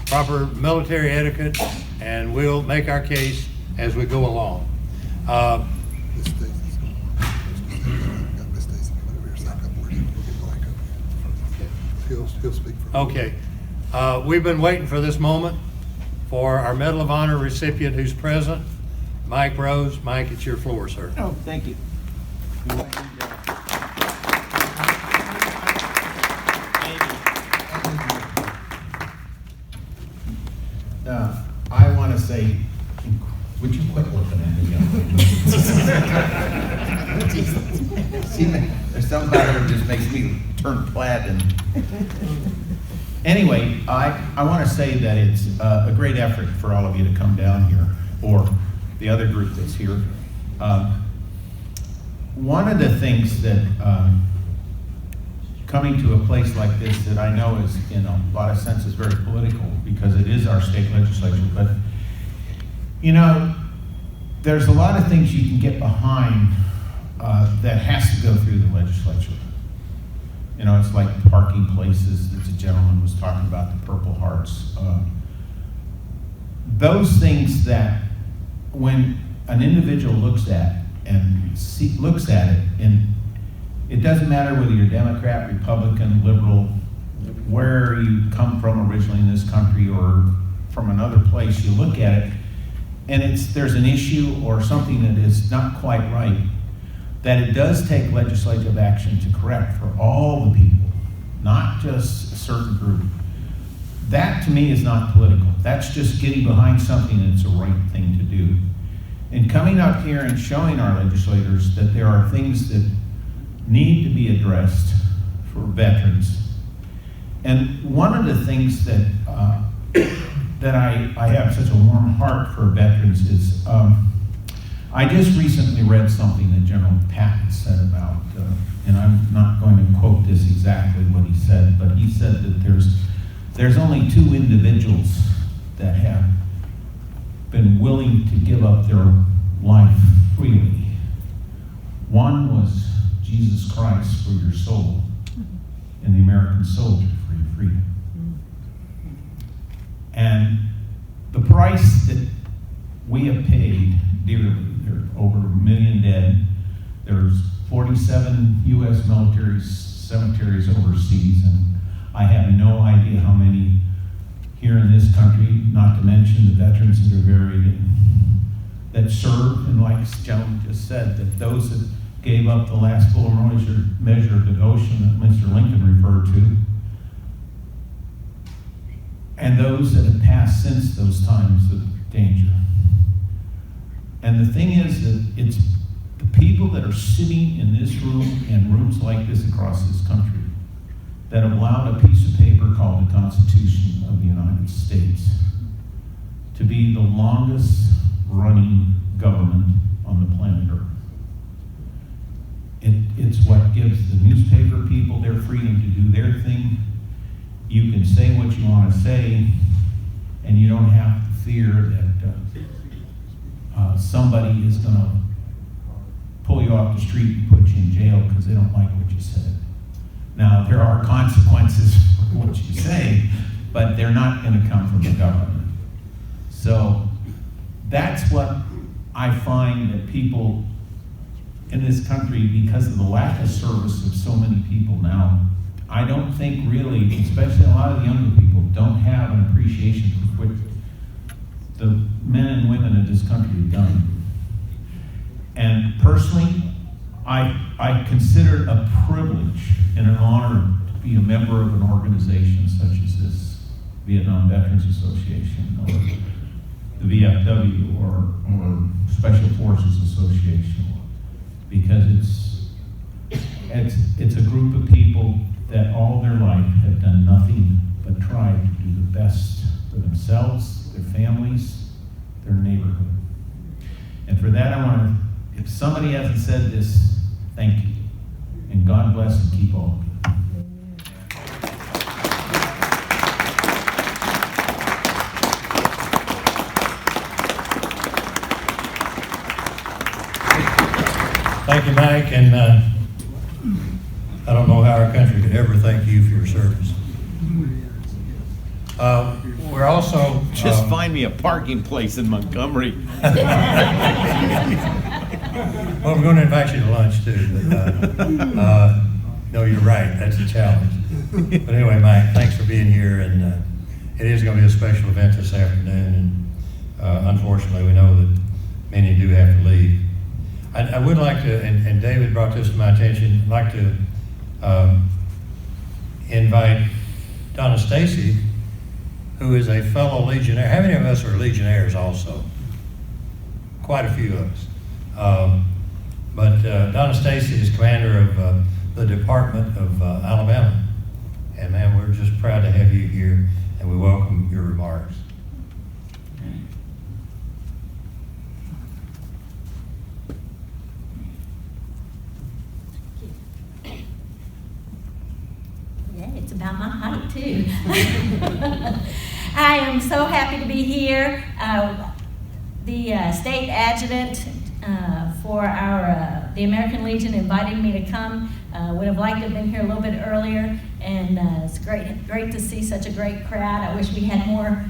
proper military etiquette, and we'll make our case as we go along. Miss Stacey's got Miss Stacey over here, so we'll get Mike up here. He'll speak for Okay. We've been waiting for this moment for our Medal of Honor recipient who's present, Mike Rose. Mike, it's your floor, sir. Oh, thank you. I want to say, would you quit looking at me? See, there's something about it that just makes me turn plaid. And anyway, I want to say that it's a great effort for all of you to come down here, or the other group that's here. One of the things that coming to a place like this that I know is, in a lot of senses, very political, because it is our state legislature, but you know, there's a lot of things you can get behind that has to go through the legislature. You know, it's like parking places that the gentleman was talking about, the Purple Hearts. Those things that when an individual looks at it, and it doesn't matter whether you're Democrat, Republican, liberal, where you come from originally in this country or from another place, you look at it, and there's an issue or something that is not quite right, that it does take legislative action to correct for all the people, not just a certain group. That to me is not political. That's just getting behind something that's a right thing to do. And coming up here and showing our legislators that there are things that need to be addressed for veterans. And one of the things that that I have such a warm heart for veterans is, I just recently read something that General Patton said about, and I'm not going to quote this exactly what he said, but he said that there's only two individuals that have been willing to give up their life freely. One was Jesus Christ for your soul, and the American soldier for your freedom. And the price that we have paid dearly, there are over 1 million dead, there's 47 U.S. military cemeteries overseas, and I have no idea how many here in this country, not to mention the veterans that are buried, that served, and like the gentleman just said, that those that gave up the last full measure of devotion that Mr. Lincoln referred to, and those that have passed since those times of danger. And the thing is that it's the people that are sitting in this room and rooms like this across this country that have allowed a piece of paper called the Constitution of the United States to be the longest running government on the planet Earth. It's what gives the newspaper people their freedom to do their thing. You can say what you want to say, and you don't have to fear that somebody is going to pull you off the street and put you in jail because they don't like what you said. Now, there are consequences for what you say, but they're not going to come from the government. So that's what I find that people in this country, because of the lack of service of so many people now, I don't think really, especially a lot of the younger people, don't have an appreciation for what the men and women of this country have done. And personally, I consider it a privilege and an honor to be a member of an organization such as this Vietnam Veterans Association, or the VFW, or Special Forces Association, because it's a group of people that all their life have done nothing but try to do the best for themselves, their families, their neighborhood. And for that, I want to, if somebody hasn't said this, thank you. And God bless and keep all of you. Thank you, Mike, and I don't know how our country could ever thank you for your service. We're also... Just find me a parking place in Montgomery. Well, we're going to invite you to lunch too, but no, you're right, that's a challenge. But anyway, Mike, thanks for being here, and it is going to be a special event this afternoon, and unfortunately, we know that many do have to leave. I would like to, and David brought this to my attention, I'd like to invite Donna Stacey, who is a fellow Legionnaire. How many of us are Legionnaires also? Quite a few of us. But Donna Stacey is commander of the Department of Alabama. And man, we're just proud to have you here, and we welcome your remarks. Yeah, it's about my height too. I am so happy to be here. The state adjutant for the American Legion invited me to come. Would have liked to have been here a little bit earlier, and it's great to see such a great crowd. I wish we had more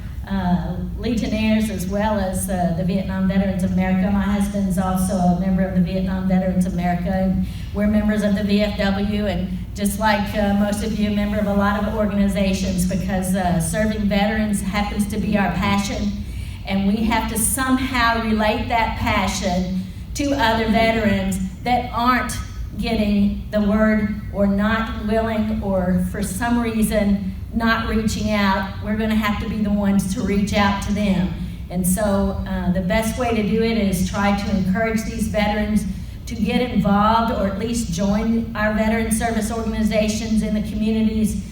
Legionnaires as well as the Vietnam Veterans of America. My husband's also a member of the Vietnam Veterans of America, and we're members of the VFW, and just like most of you, a member of a lot of organizations, because serving veterans happens to be our passion, and we have to somehow relate that passion to other veterans that aren't getting the word, or not willing, or for some reason not reaching out. We're going to have to be the ones to reach out to them. And so the best way to do it is try to encourage these veterans to get involved, or at least join our veteran service organizations in the communities.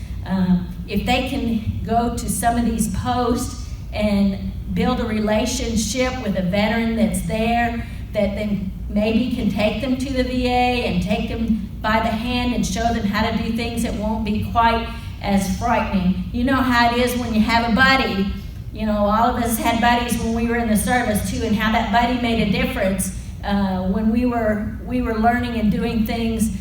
If they can go to some of these posts and build a relationship with a veteran that's there, that then maybe can take them to the VA and take them by the hand and show them how to do things that won't be quite as frightening. You know how it is when you have a buddy. You know, all of us had buddies when we were in the service too, and how that buddy made a difference when we were learning and doing things,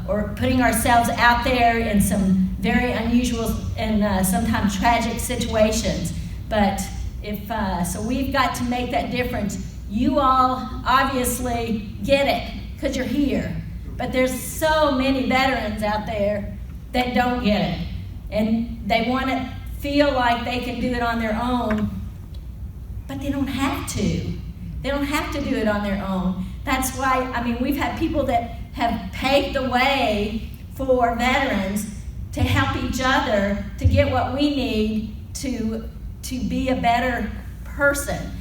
or putting ourselves out there in some very unusual and sometimes tragic situations. But so we've got to make that difference. You all obviously get it because you're here, but there's so many veterans out there that don't get it, and they want to feel like they can do it on their own, but they don't have to. They don't have to do it on their own. That's why, I mean, we've had people that have paved the way for veterans to help each other to get what we need to be a better person.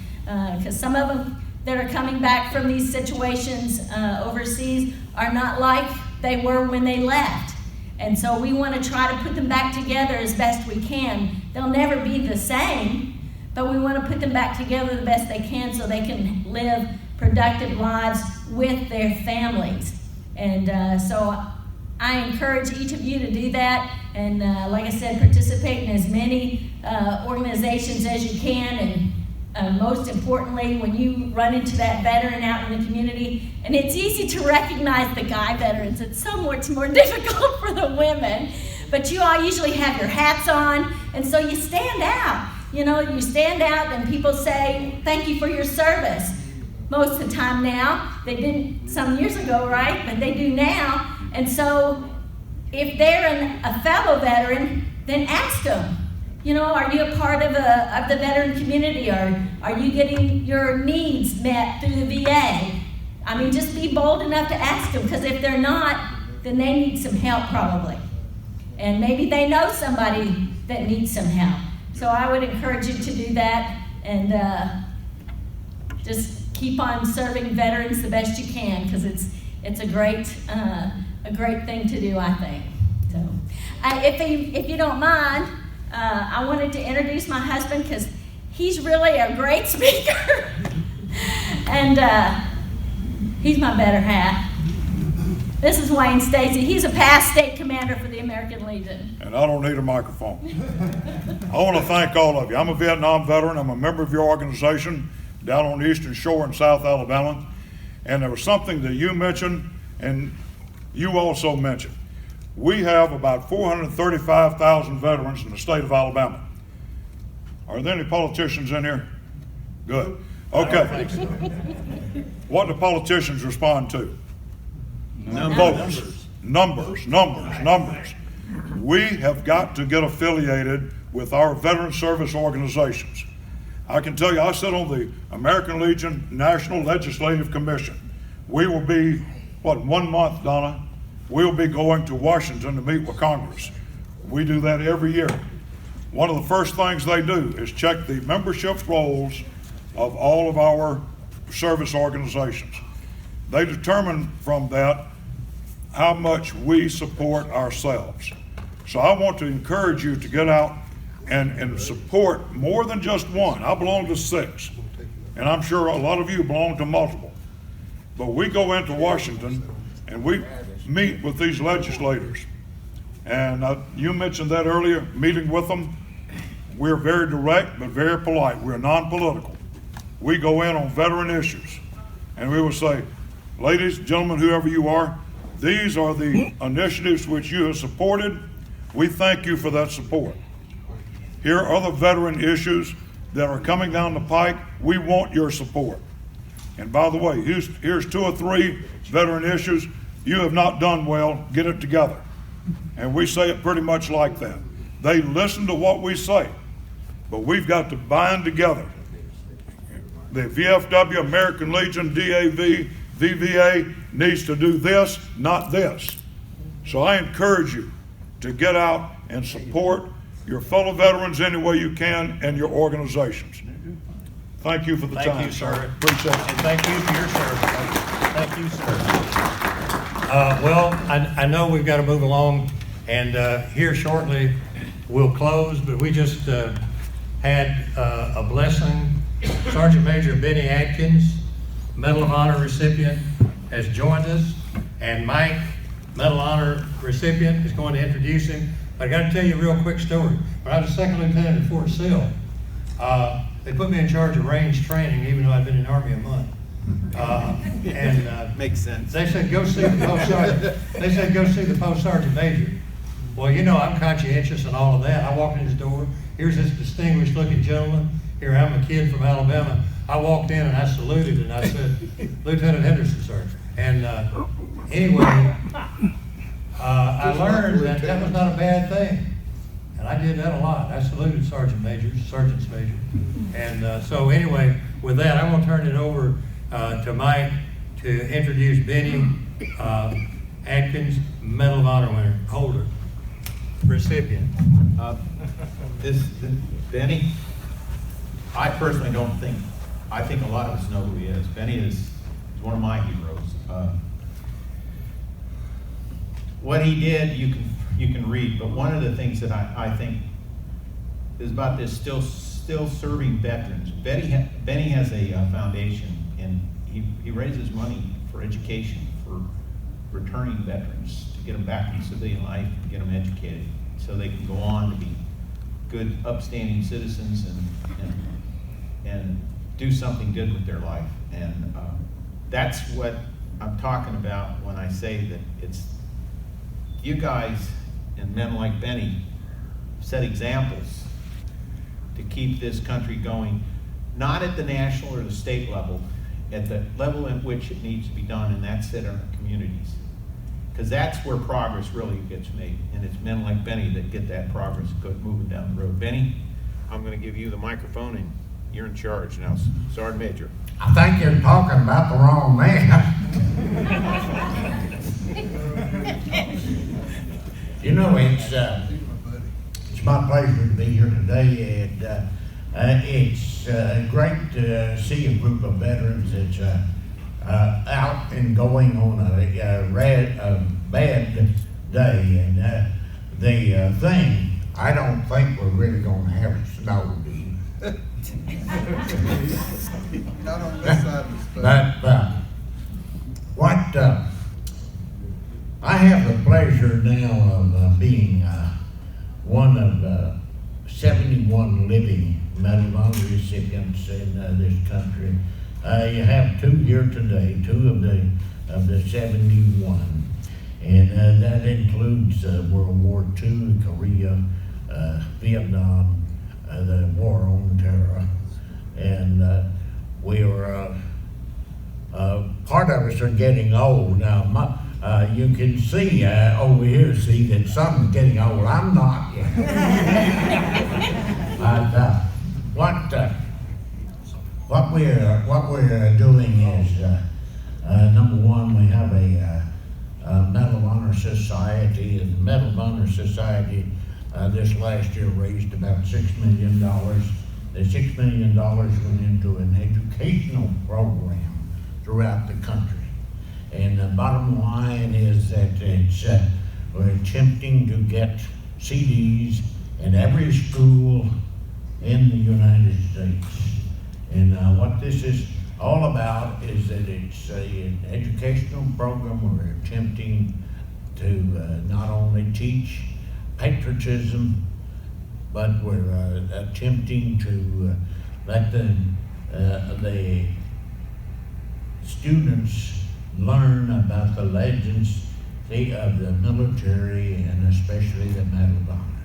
Because some of them that are coming back from these situations overseas are not like they were when they left. And so we want to try to put them back together as best we can. They'll never be the same, but we want to put them back together the best they can so they can live productive lives with their families. And so I encourage each of you to do that. And like I said, participate in as many organizations as you can. And most importantly, when you run into that veteran out in the community, and it's easy to recognize the guy veterans, it's so much more difficult for the women, but you all usually have your hats on, and so you stand out. You know, you stand out and people say, thank you for your service. Most of the time now, they didn't some years ago, right? But they do now. And so if they're a fellow veteran, then ask them. You know, are you a part of the veteran community? Are you getting your needs met through the VA? I mean, just be bold enough to ask them, because if they're not, then they need some help probably. And maybe they know somebody that needs some help. So I would encourage you to do that, and just keep on serving veterans the best you can, because it's a great thing to do, I think. So, if you don't mind, I wanted to introduce my husband, because he's really a great speaker, and he's my better half. This is Wayne Stacey. He's a past state commander for the American Legion. And I don't need a microphone. I want to thank all of you. I'm a Vietnam veteran. I'm a member of your organization down on the Eastern Shore in South Alabama. And there was something that you mentioned, and you also mentioned. We have about 435,000 veterans in the state of Alabama. Are there any politicians in here? Good. Okay. What do politicians respond to? Numbers. Numbers. We have got to get affiliated with our veteran service organizations. I can tell you, I sit on the American Legion National Legislative Commission. We will be, 1 month, Donna? We'll be going to Washington to meet with Congress. We do that every year. One of the first things they do is check the membership rolls of all of our service organizations. They determine from that how much we support ourselves. So I want to encourage you to get out and support more than just one. I belong to 6, and I'm sure a lot of you belong to multiple. But we go into Washington and we meet with these legislators. And you mentioned that earlier, meeting with them. We're very direct but very polite. We're non-political. We go in on veteran issues, and we will say, ladies, gentlemen, whoever you are, these are the initiatives which you have supported. We thank you for that support. Here are other veteran issues that are coming down the pike. We want your support. And by the way, here's 2 or 3 veteran issues. You have not done well, get it together. And we say it pretty much like that. They listen to what we say, but we've got to bind together. The VFW, American Legion, DAV, VVA needs to do this, not this. So I encourage you to get out and support your fellow veterans any way you can and your organizations. Thank you for the time. Thank you, sir. Appreciate it. And thank you for your service. Thank you, sir. Well, I know we've got to move along, and here shortly we'll close, but we just had a blessing. Sergeant Major Benny Atkins, Medal of Honor recipient, has joined us, and Mike, Medal of Honor recipient, is going to introduce him. But I got to tell you a real quick story. When I was a second lieutenant at Fort Sill, they put me in charge of range training, even though I'd been in the Army a month. Makes sense. They said, go see the post sergeant. They said, go see the post sergeant major. Well, you know, I'm conscientious and all of that. I walked in his door. Here's this distinguished looking gentleman. Here, I'm a kid from Alabama. I walked in and I saluted and I said, Lieutenant Henderson, sir. And anyway, I learned that that was not a bad thing. And I did that a lot. I saluted sergeants major. And so anyway, with that, I'm gonna turn it over to Mike to introduce Benny Atkins, Medal of Honor winner, holder, recipient. Benny, I personally don't think, I think a lot of us know who he is. Benny is one of my heroes. What he did, you can read, but one of the things that I think is about this still serving veterans. Benny has a foundation, and he raises money for education for returning veterans to get them back in civilian life, and get them educated, so they can go on to be good, upstanding citizens and do something good with their life. And that's what I'm talking about when I say that it's you guys and men like Benny set examples to keep this country going, not at the national or the state level, at the level at which it needs to be done, and that's in our communities. Because that's where progress really gets made, and it's men like Benny that get that progress moving down the road. Benny, I'm going to give you the microphone, and You're in charge now, Sergeant Major. I think you're talking about the wrong man. You know, it's my pleasure to be here today, and it's great to see a group of veterans that's out and going on a bad day. And the thing, I don't think we're really going to have it snow, do you? Not on this side of the state. But I have the pleasure now of being one of 71 living Medal of Honor recipients in this country. You have two here today, two of the 71, and that includes World War II, Korea, Vietnam, the War on Terror, and we're part of us are getting old now. You can see over here, see that some getting old. I'm not yet. But what we're doing is number one, we have a Medal of Honor Society, and the Medal of Honor Society this last year raised about $6 million. The $6 million went into an educational program throughout the country. And the bottom line is that we're attempting to get CDs in every school in the United States. And what this is all about is that it's an educational program where we're attempting to not only teach patriotism, but we're attempting to let the students learn about the legends of the military, and especially the Medal of Honor.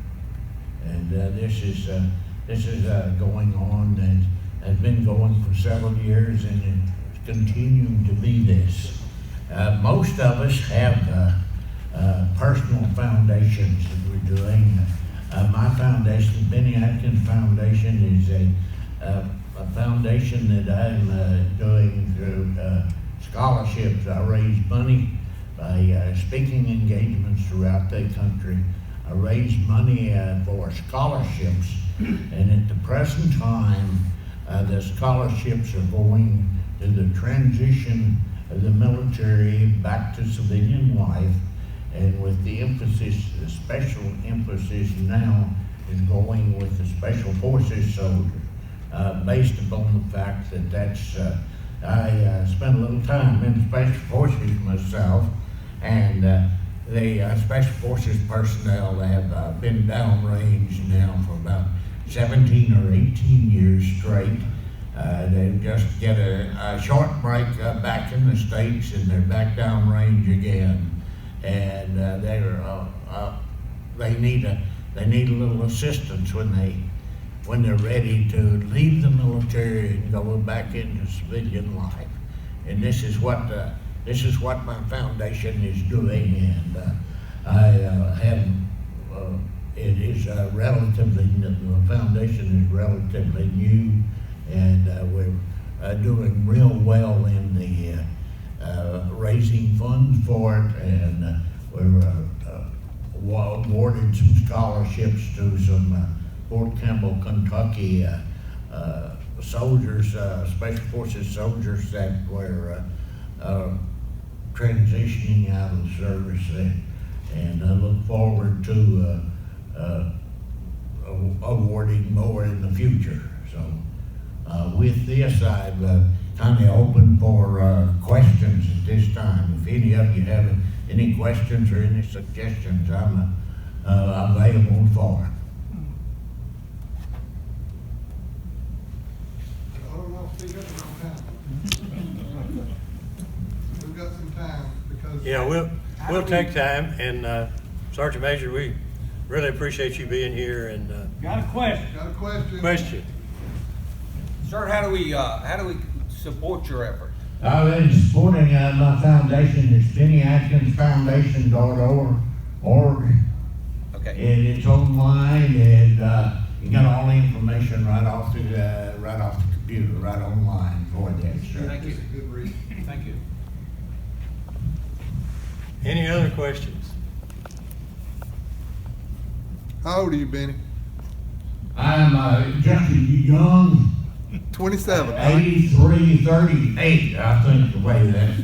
And this is going on, and has been going for several years, and it's continuing to be this. Most of us have personal foundations that we're doing. My foundation, Benny Atkins Foundation, is a foundation that I'm doing through scholarships. I raise money by speaking engagements throughout the country. I raise money for scholarships, and at the present time, the scholarships are going to the transition of the military back to civilian life, and with the emphasis, the special emphasis now is going with the Special Forces soldiers, based upon the fact that that's I spent a little time in Special Forces myself, and the Special Forces personnel have been downrange now for about 17 or 18 years straight. They just get a short break back in the States, and they're back downrange again, and they need a little assistance when they're ready to leave the military and go back into civilian life. And this is what my foundation is doing, and the foundation is relatively new, and we're doing real well in the raising funds for it, and we're awarded some scholarships to some Fort Campbell, Kentucky soldiers, Special Forces soldiers that were transitioning out of the service, and I look forward to awarding more in the future. So with this, I've kind of open for questions at this time. If any of you have any questions or any suggestions, I'm available for it. We've got some time, because Yeah, we'll take time, and Sergeant Major, we really appreciate you being here, and Got a question? got a question. question. Sir, how do we support your effort? I've been supporting my foundation. It's BennyAtkinsFoundation.org. Okay. And it's online, and You got all the information right off the computer, right online for that. Sure. Thank you. Good read. Thank you. Any other questions? How old are you, Benny? I'm just a young 27. 83, 38, I think the way that.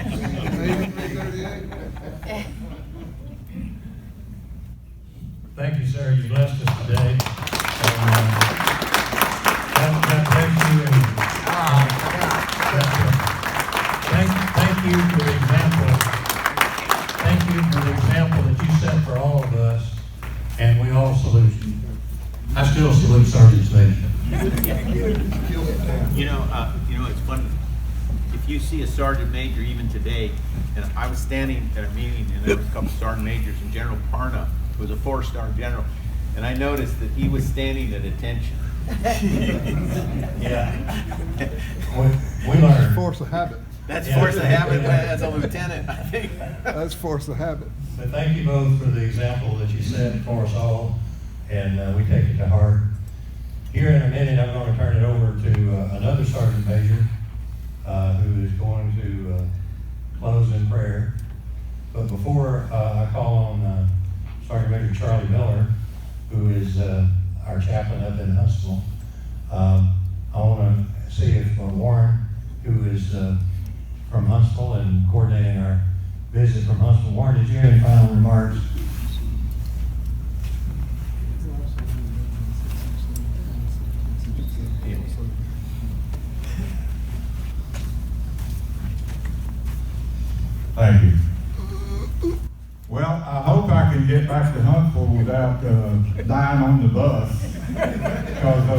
38. Thank you, sir. You blessed us today. God bless you. Thank you for the example. Thank you for the example that you set for all of us, and we all salute you. I still salute Sergeant Stacey. You know, it's funny. If you see a sergeant major even today, and I was standing at a meeting and there was a couple sergeant majors and General Parna was a 4-star general, and I noticed that he was standing at attention. Yeah. We learned. Force of habit. That's Yeah. force of habit as a lieutenant, I think. That's force of habit. But thank you both for the example that you set for us all, and we take it to heart. Here in a minute, I'm going to turn it over to another sergeant major who is going to close in prayer. But before I call on Sergeant Major Charlie Miller, who is our chaplain up in Huntsville, I want to see if Warren, who is from Huntsville and coordinating our visit from Huntsville. Warren, did you have any final remarks? Thank you. Well, I hope I can get back to Huntsville without dying on the bus, because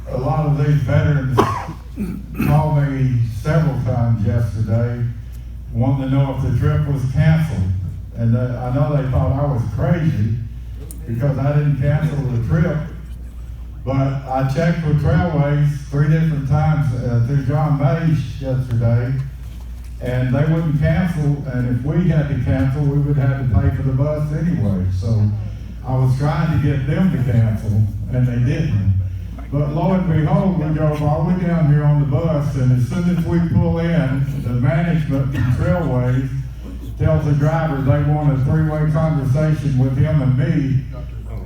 a lot of these veterans called me several times yesterday wanting to know if the trip was canceled. And I know they thought I was crazy because I didn't cancel the trip. But I checked with Trailways 3 different times through John Mays yesterday, and they wouldn't cancel, and if we had to cancel, we would have to pay for the bus anyway. So I was trying to get them to cancel, and they didn't. But lo and behold, we drove all the way down here on the bus, and as soon as we pull in, the management from Trailways tells the driver they want a 3-way conversation with him and me,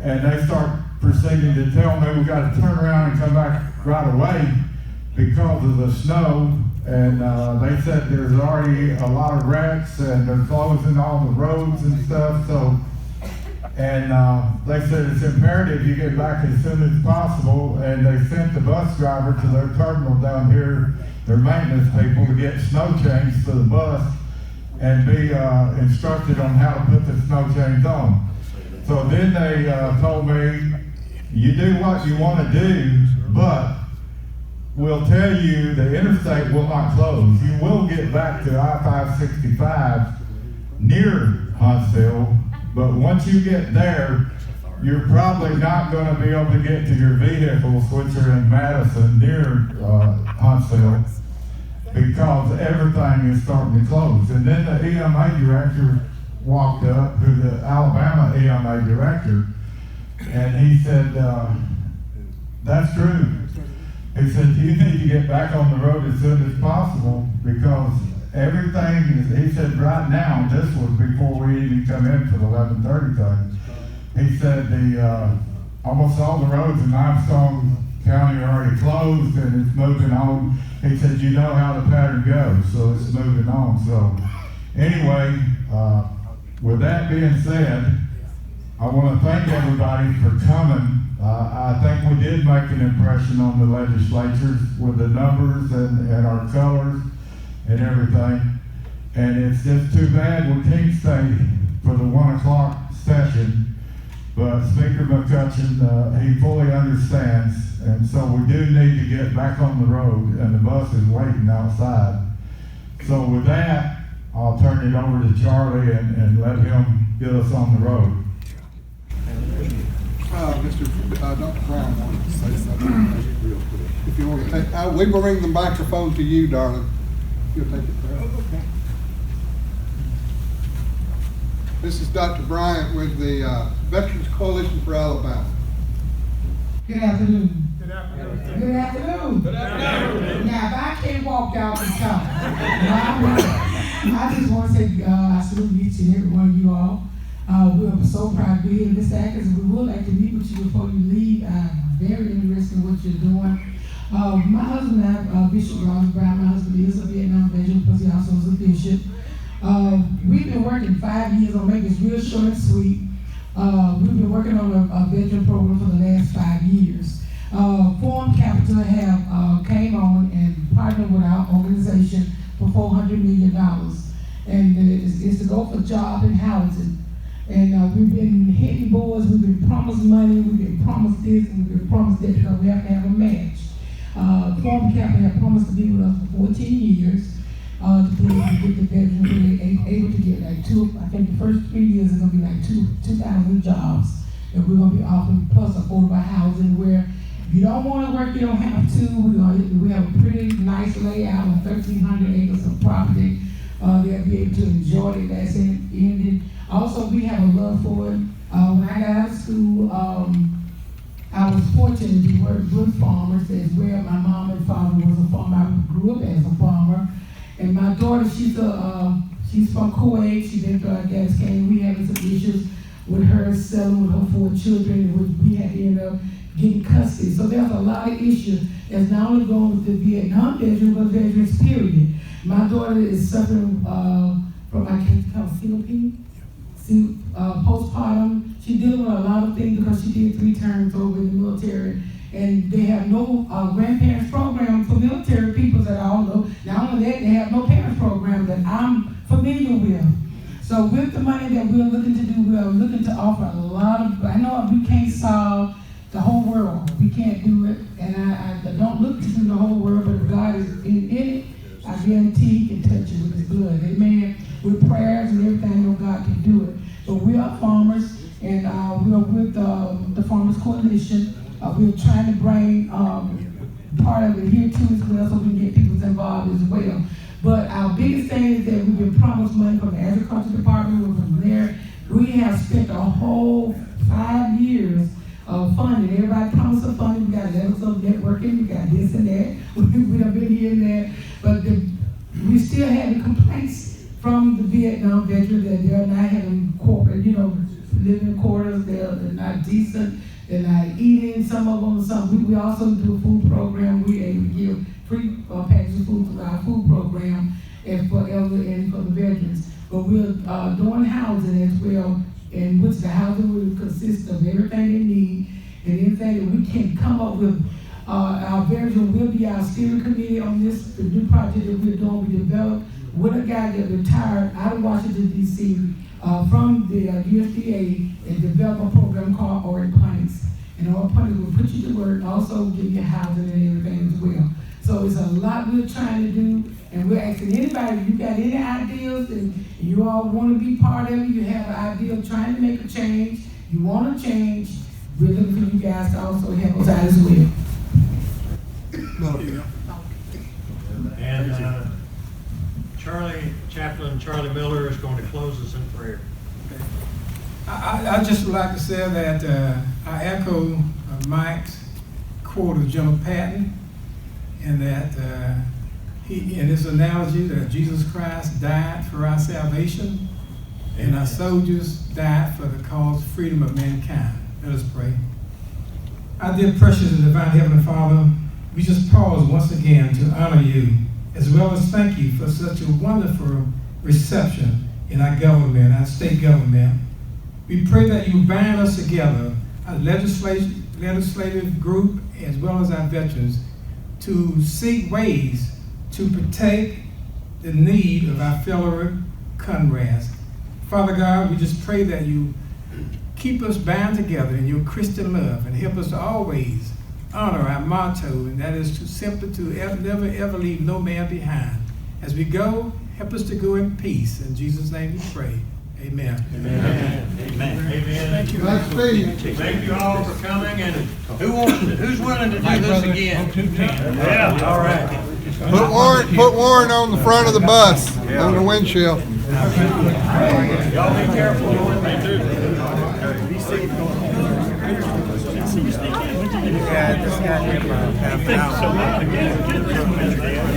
and they start proceeding to tell me we got to turn around and come back right away because of the snow. And they said there's already a lot of wrecks and they're closing all the roads and stuff. So, and they said it's imperative you get back as soon as possible. And they sent the bus driver to their terminal down here, their maintenance people, to get snow chains for the bus and be instructed on how to put the snow chains on. So then they told me, you do what you want to do, but we'll tell you the interstate will not close. You will get back to I-565 near Huntsville, but once you get there, you're probably not going to be able to get to your vehicles, which are in Madison near Huntsville, because everything is starting to close. And then the EMA director walked up, who's the Alabama EMA director, and he said, that's true. He said, you need to get back on the road as soon as possible, because everything is, he said, right now, this was before we even come in for the 11:30 time. He said almost all the roads in Limestone County are already closed and it's moving on. He said, you know how the pattern goes, so it's moving on. So anyway, with that being said, I want to thank everybody for coming. I think we did make an impression on the legislatures with the numbers and our colors and everything. And it's just too bad we can't stay for the 1 o'clock session. But Speaker McCutcheon, he fully understands. And so we do need to get back on the road, and the bus is waiting outside. So with that, I'll turn it over to Charlie and let him get us on the road. Dr. Brown wanted to say something real quick. If you want to take, we will bring the microphone to you, darling. You'll take it, Brown. Okay. This is Dr. Bryant with the Veterans Coalition for Alabama. Good afternoon. Good afternoon. Good afternoon. Good afternoon. Now, if I can't walk, y'all can talk. I just want to say I salute each and every one of you all. We're so proud to be here in this Act, and we would like to meet with you before you leave. I'm very interested in what you're doing. My husband and I, Bishop Ross Brown, my husband is a Vietnam veteran, because he also is a bishop. We've been working 5 years on making this real short and sweet. We've been working on a veteran program for the last 5 years. Forum Capital have came on and partnered with our organization for $400 million. And it's to go for job and housing. And we've been hitting boards, we've been promised money, we've been promised this, and we've been promised that, because we have to have a match. Forum Capital have promised to be with us for 14 years. To be able to get the veterans, we're able to get like I think the first 3 years is going to be like 2,000 jobs that we're going to be offering, plus affordable housing, where if you don't want to work, you don't have to. We have a pretty nice layout of 1,300 acres of property. They'll be able to enjoy it. That's ended. Also, we have a love for it. When I got out of school, I was fortunate to work with farmers, as where my mom and father was a farmer. I grew up as a farmer. And my daughter, she's from Kuwait. She's been through Afghanistan. We having some issues with her selling with her 4 children, which we had to end up getting custody. So there's a lot of issues that's not only going with the Vietnam veterans, but veterans, period. My daughter is suffering from, I can't call COP, postpartum. She's dealing with a lot of things because she did 3 terms over in the military. And they have no grandparents program for military people that I all know. Not only that, they have no parents program that I'm familiar with. So with the money that we're looking to do, we are looking to offer a lot of, I know we can't solve the whole world. We can't do it. And I don't look to do the whole world, but if God is in it, I guarantee he can touch it with his blood. Amen. With prayers and everything, I know God can do it. So we are farmers, and we are with the Farmers Coalition. We're trying to bring part of it here too as well, so we can get people involved as well. But our biggest thing is that we've been promised money from the Agriculture Department. We're from there. We have spent a whole 5 years of funding. Everybody promised us funding. We got levels of networking. We got this and that. We have been here and there. But we still having complaints from the Vietnam veterans that they're not having corporate, living quarters. They're not decent. They're not eating, some of them. We also do a food program. We're able to give free packages of food through our food program and for elderly and for the veterans. But we're doing housing as well, in which the housing will consist of everything they need and anything that we can come up with. Our veterans will be our steering committee on this, the new project that we're doing. We developed with a guy that retired out of Washington, D.C., from the USDA, and develop a program called Orient-Planks. And Orient-Planks will put you to work and also give you housing and everything as well. So it's a lot we're trying to do, and we're asking anybody, if you got any ideas and you all want to be part of it, you have an idea of trying to make a change, you want to change, we're looking for you guys to also help us out as well. And Chaplain Charlie Miller is going to close us in prayer. I just would like to say that I echo Mike's quote of General Patton, and that he, in his analogy, that Jesus Christ died for our salvation, and our soldiers died for the cause of freedom of mankind. Let us pray. Our dear, precious, and divine Heavenly Father, we just pause once again to honor you, as well as thank you for such a wonderful reception in our government, our state government. We pray that you bind us together, our legislative group, as well as our veterans, to seek ways to protect the need of our fellow comrades. Father God, we just pray that you keep us bound together in your Christian love and help us to always honor our motto, and that is to simply to never ever leave no man behind. As we go, help us to go in peace. In Jesus' name we pray. Amen. Amen. Amen. Amen. Thank you. Thank you all for coming. And who's willing to do this again? Yeah. All right. Put Warren on the front of the bus, on the windshield. Y'all be careful. Yeah, just got here about half an hour.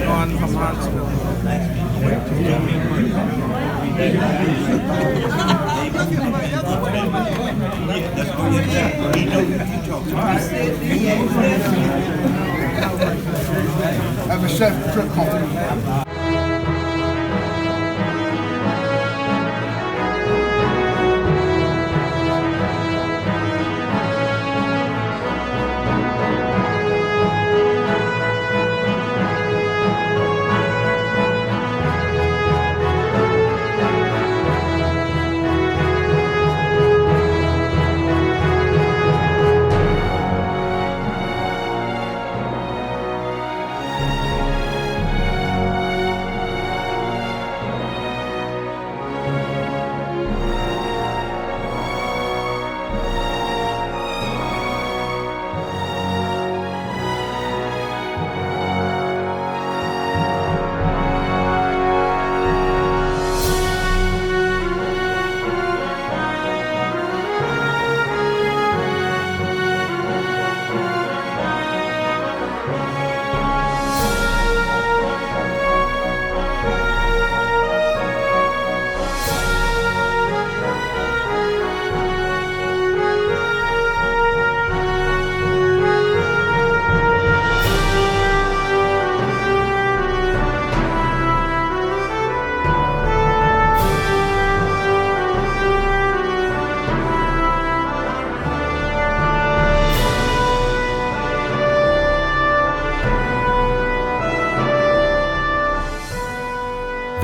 Going from Huntsville. Have a safe trip home.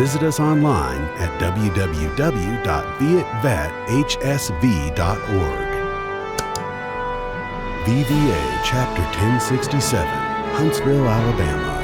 Visit us online at www.vietvathsv.org. VVA Chapter 1067, Huntsville, Alabama.